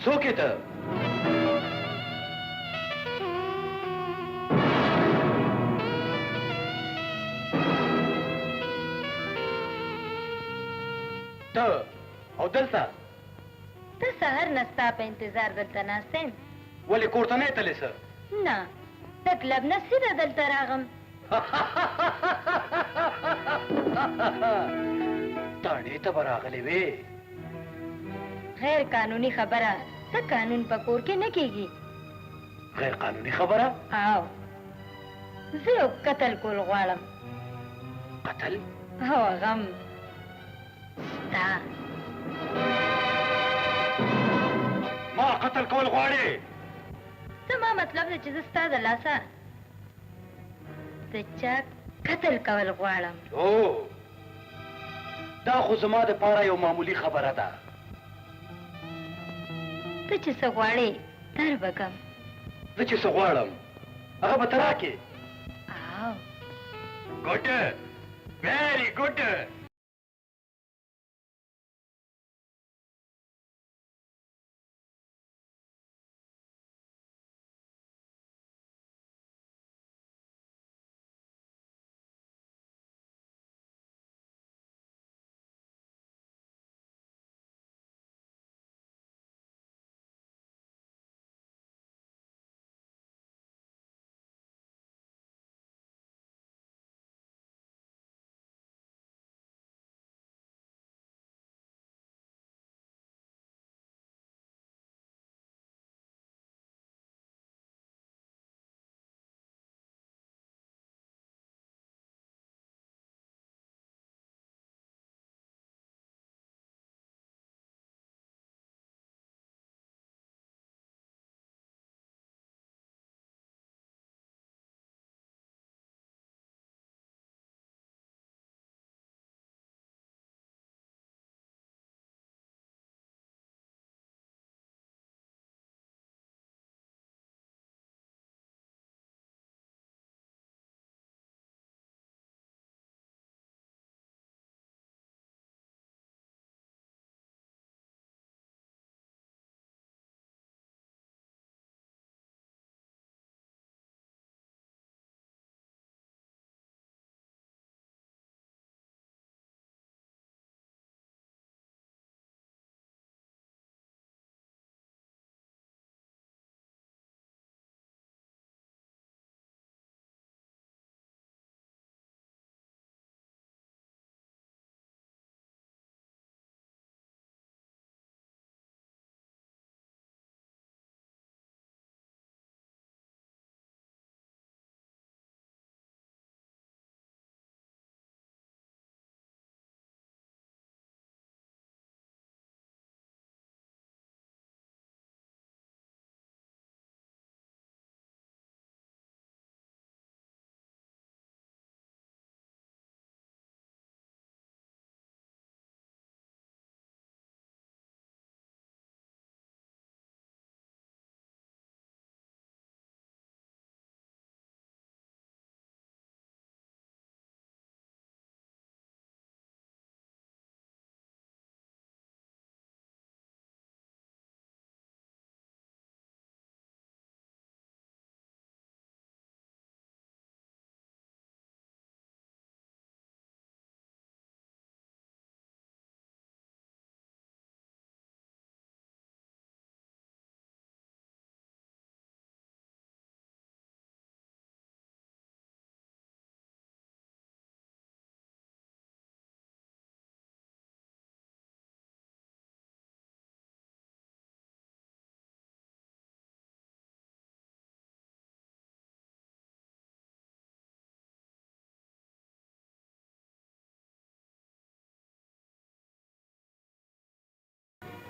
सो के त او دلته ته سهار نستا په انتظار دلته ناستم ولې کور ته نه تلې سر نه د کلب نه سیده دلته راغم تاڼې ته به راغلې وې غیر قانوني خبره ته قانون په کور کې نه کیږي غیر قانوني خبره او زه یو قتل کول غواړم قتل او غم ستا ما قتل کول غواړې زما مطلب دی چې زه ستا د لاسه د چا قتل کول غواړم او دا خو زما د پاره یو معمولی خبره ده ته چې څه غواړې در به کم زه چې څه غواړم هغه به ته راکې او ګوډ ویری ګوډ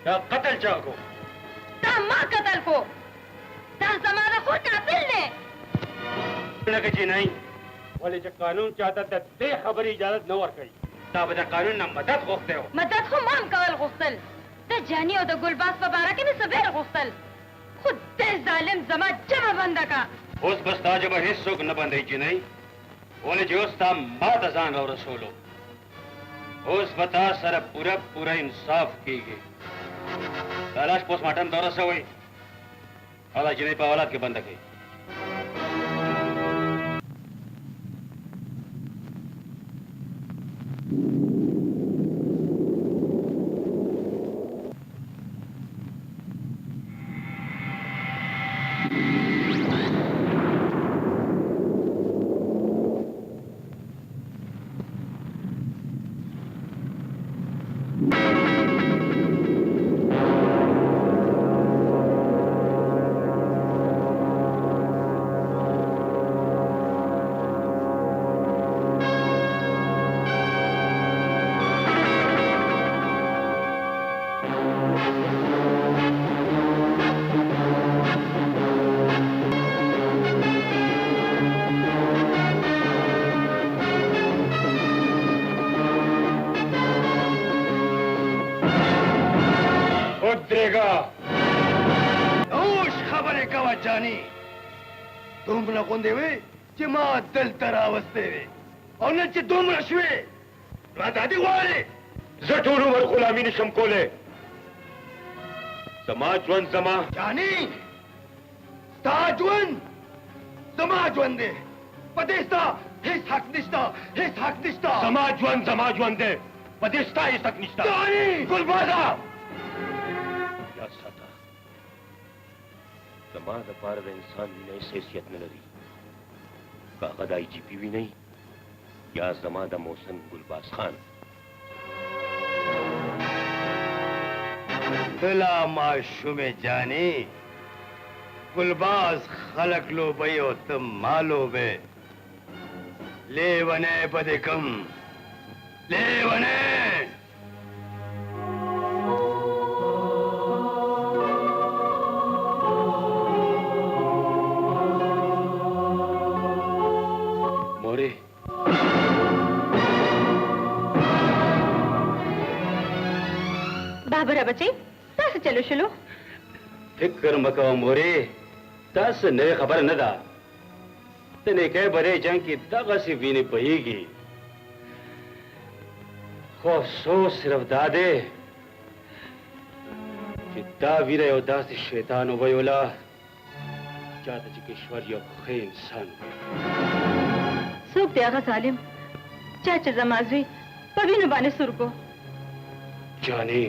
دا قتل چا کو تا ما قتل کو دا زمانه خور قاتل دی لکه چې نه ولې چې قانون چاته د دې خبرې اجازه نه ورکوي تا به د قانون نه مدد غوښتی و مدد خو ما هم کول غوښتل د جاني او د ګلباز په باره کې مې څه بېل غوښتل خو دې ظالم زما ژبه بنده کا اوس بس تا ژبه هېڅوک نه بندوي جینۍ ولې چې اوس تا ما ته ځان راورسولو اوس به تا سره پوره انصاف کېږي دا لاش پوسټ مارټم ته ورسوئ او دا جینۍ په اولاد کې بنده کړئ دومره غوندې وې چې ما دلته راوستې وې او نه چې دومره شوې نو دا دې غواړې زه ټول عمر غلامي نشم کولی زما ژوند زما جاني ستا ژوند زما ژوند دی په دې ستا هېڅ حق نشته هېڅ حق نشته زما ژوند دی په دې ستا هېڅ حق نشته جاني ګلبازه یاد ساته زما دپاره د انسان وینه هېڅ حیثیت نه لري که هغه د آی جي پي وینئ یا زما د محسن ګلباز خان دلا ماشومې جانې ګلباز خلک لوبوي او ته ما لوبې لیونی به دې کم لیونی مورې بابره بچی تاسو چلو شلو فکر مه کوه مورې تاسو نوې خبره نه ده د نیکۍ برۍ جنګ کې دغسې وینې بهیږي خو افسوس صرف دا دی چې دا ویره یو داسې شیطان وویوله چاته چې کشور یو ښه انسان وي څوک دی هغه ظالم چا چې زما زوی په وینو باندې سور کو جانې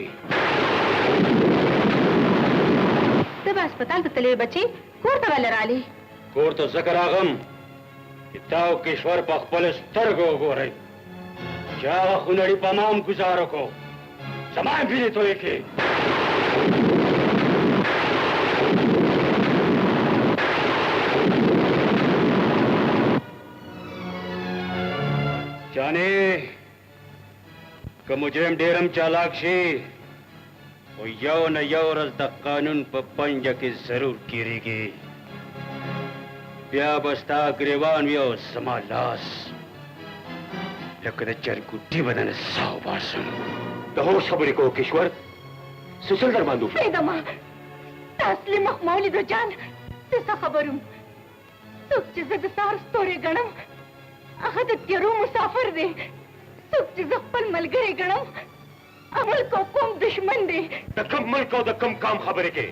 ته به هسپتال ته تللی بچی کور ته ولې رالې کور ته ځکه راغم چې تا او کشور په خپلو سترګو وګورئ چې هغه خونړي په ما هم ګزار وکړو زما هم وینې تویې کړې جانې که مجرم ډېر هم چالاک شي خو یو نه یو ورځ د قانون په پنجه کې ضرور ګیرېږي بیا به ستا ګریوان وي او زما لاس لکه د چرګوټي بدنه سا وباسم د هوش خبرې کوو کشور څه چل در باندې وشو پرېږده ما تا اصلي مخ ما ولیدو جان زه څه خبر وم څوک چې زه د سهار ستورې ګڼم هغه د تیرو مسافر دی څوک چې زه خپل ملګری ګڼم ملک او قوم دشمن دی د کم ملک او د کم کام خبرې کې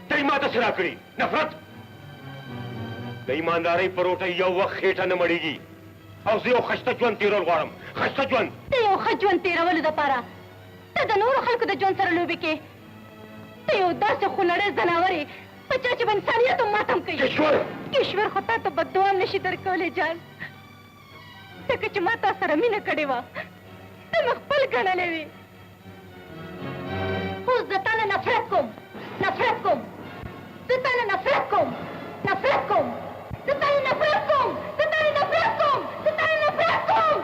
ته یې ماته څه راکړي نفرت د ایماندارۍ په روټه یو وخت خېټه نه مړېږي او زه یو ښایسته ژوند تېرول غواړم ښایسته ژوند ته یو ښه ژوند تېرولو دپاره ته د نورو خلکو د ژوند سره لوبې کې ته یو داسې خونړی ځناور یې په چا چې به انسانیت هم ماتم کوي کشور خو تا ته بددعا هم نشي درکولی جان ځکه چې ما تا سره مینه کړې وه ته مې خپل ګڼلی وې خو زه تا نه نفرت کوم نفرت کوم زه تا نه نفرت کوم نفرت کوم زه تا نه نفرت کوم زه تا نه نفرت کوم زه تا نه نفرت کوم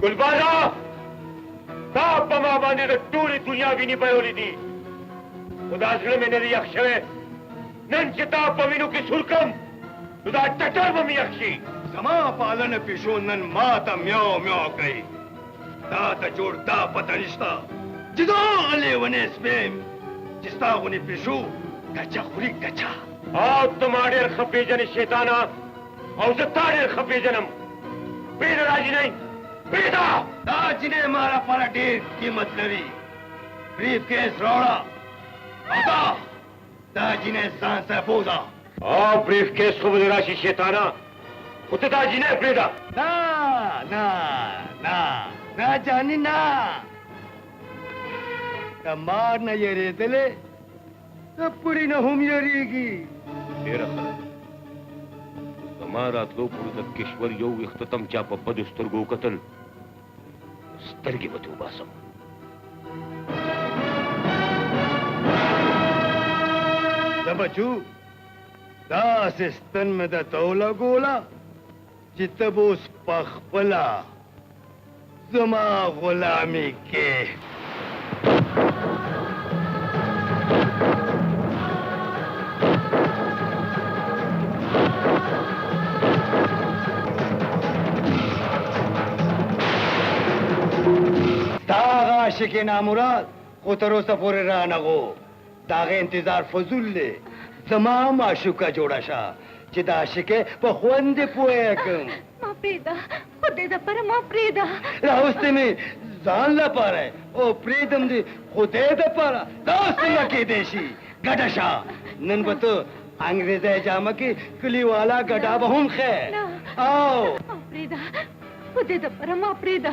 गुलबारा ताप बमा बांधे तो टूरी दुनिया भी नहीं पयोली थी खुदा से मैंने दी अक्षय नन चिता पवीनु की सुरकम खुदा टटर मम्मी अक्षी समा पालन पिशो नन माता म्याओ म्याओ कही ता जोड़ता पतनिश्ता जिदो गले वने स्पेम जिस्ता उन्हें पिशो गचा खुरी गचा आओ तुम्हारे खपे जन शैताना और जतारे खपे जन्म पेड़ राजी नहीं पेड़ा दाज ने मारा पारा ढेर कीमत नवी ब्रीफ केस रोड़ा आता दाजी ने सांस पोजा आओ ब्रीफ केस को राशि शैताना उते दाजी ने पेड़ा ना ना ना ना जानी ना मार न ये रेतले तब पूरी न हम येरीगी मेरा हमारा तो पुरुषकेश्वर यो इख्ततम चाप पदुस्तर्गो कतल स्तर्गी बतू बासम बचू दास स्तन में द तौला गोला चितबोस पखपला जमा गुलामी के दागा शिके नामुराद खुतरो सफोरे रानगो दागे इंतजार फजूल ले जमा माशुका जोड़ाशा चिदा शिके पखवंदे पुएकम माँ प्रीदा खुदे दा पर माँ प्रीदा रास्ते में जान ला पा रहे ओ प्रीतम दे खुदे दा पारा दोस्त लकी देशी गडशा नन बतो अंग्रेज जामा की कुली वाला गडा बहुम खे आओ माँ प्रीदा खुदे दा पर माँ प्रीदा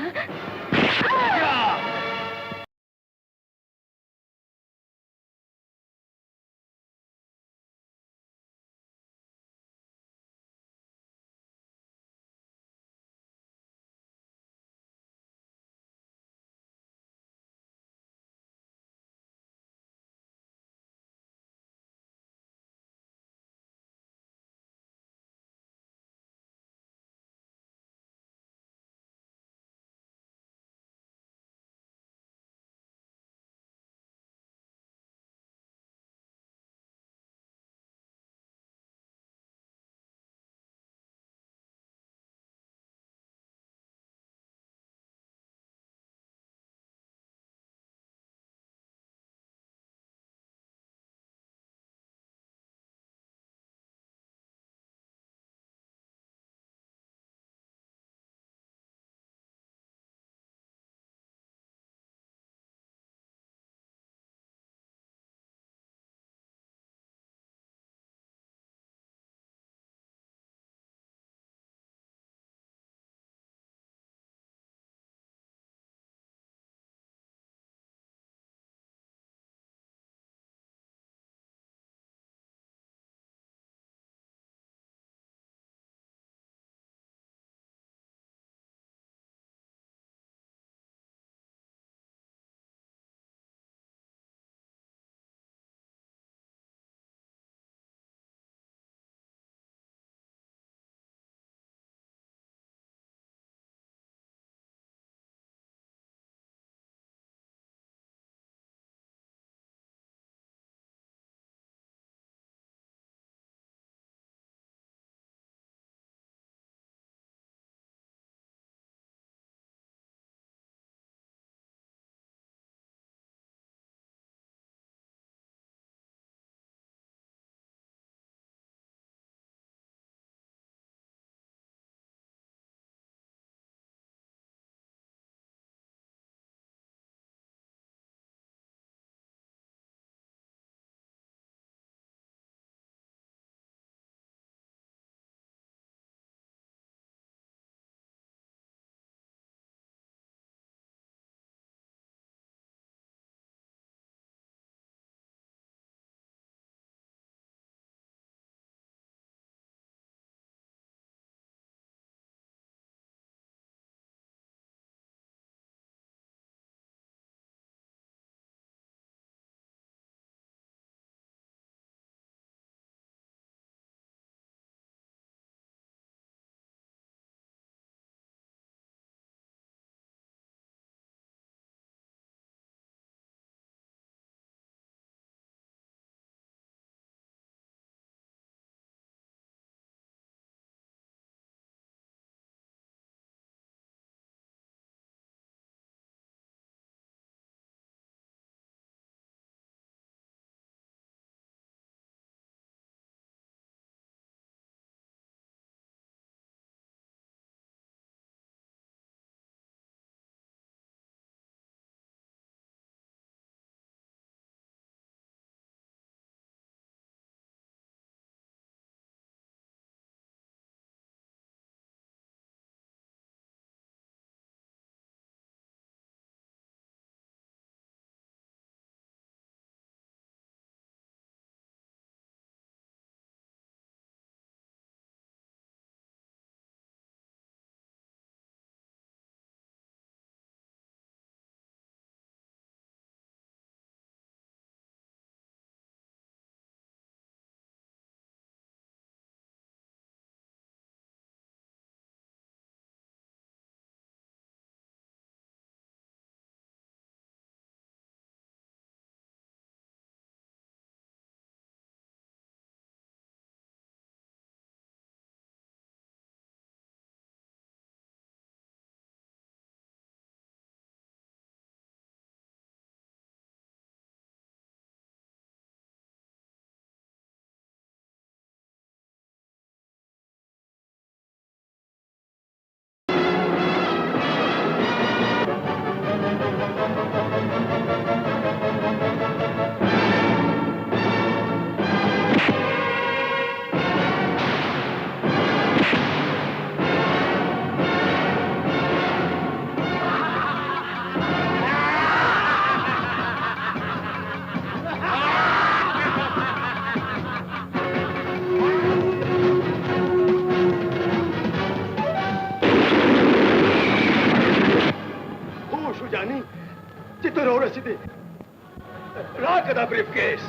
कदा ब्रीफकेस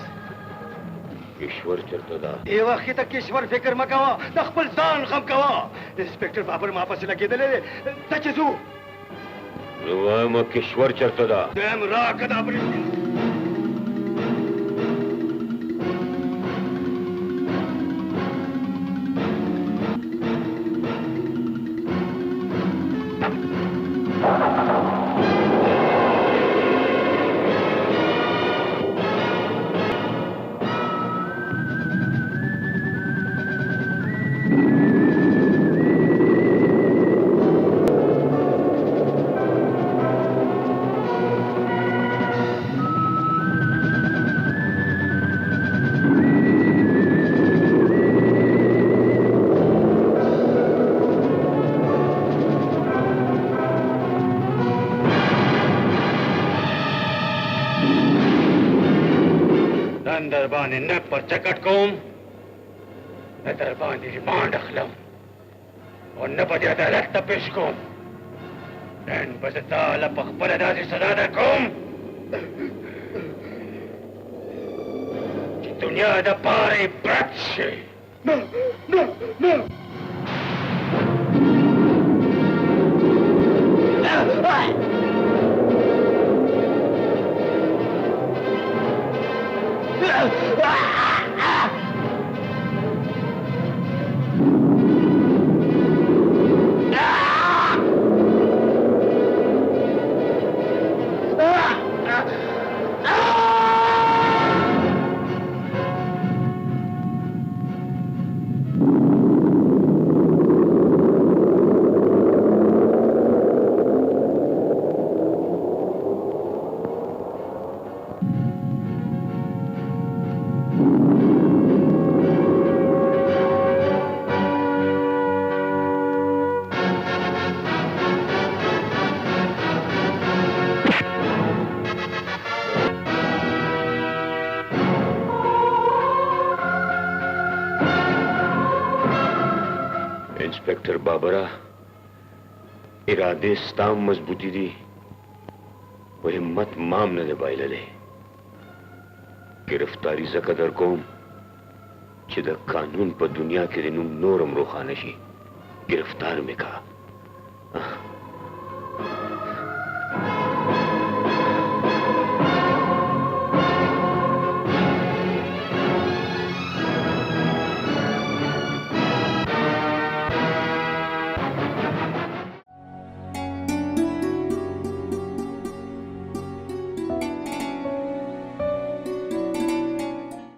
ईश्वर चरतदा ये वक्त तक ईश्वर फिक्र मकावा दखपल जान खम कवा इंस्पेक्टर बाबर वापस लगे दले तचजू रुवाम ईश्वर चरतदा देम रा कदा ब्रीफकेस दरबान न पर चकट कोम न दरबान रिमांड अखलम और न बजे अदालत तपेश कोम नैन बजता लपख बलदा से सदा दा कोम कि दुनिया दा पारे ब्रत से न इंस्पेक्टर बाबरा इरादे स्ताम मजबूती दी वो हिम्मत माम न दबाई ले गिरफ्तारी जकदर कोम चिद कानून पर दुनिया के दिनों नोरम रोखानशी गिरफ्तार में कहा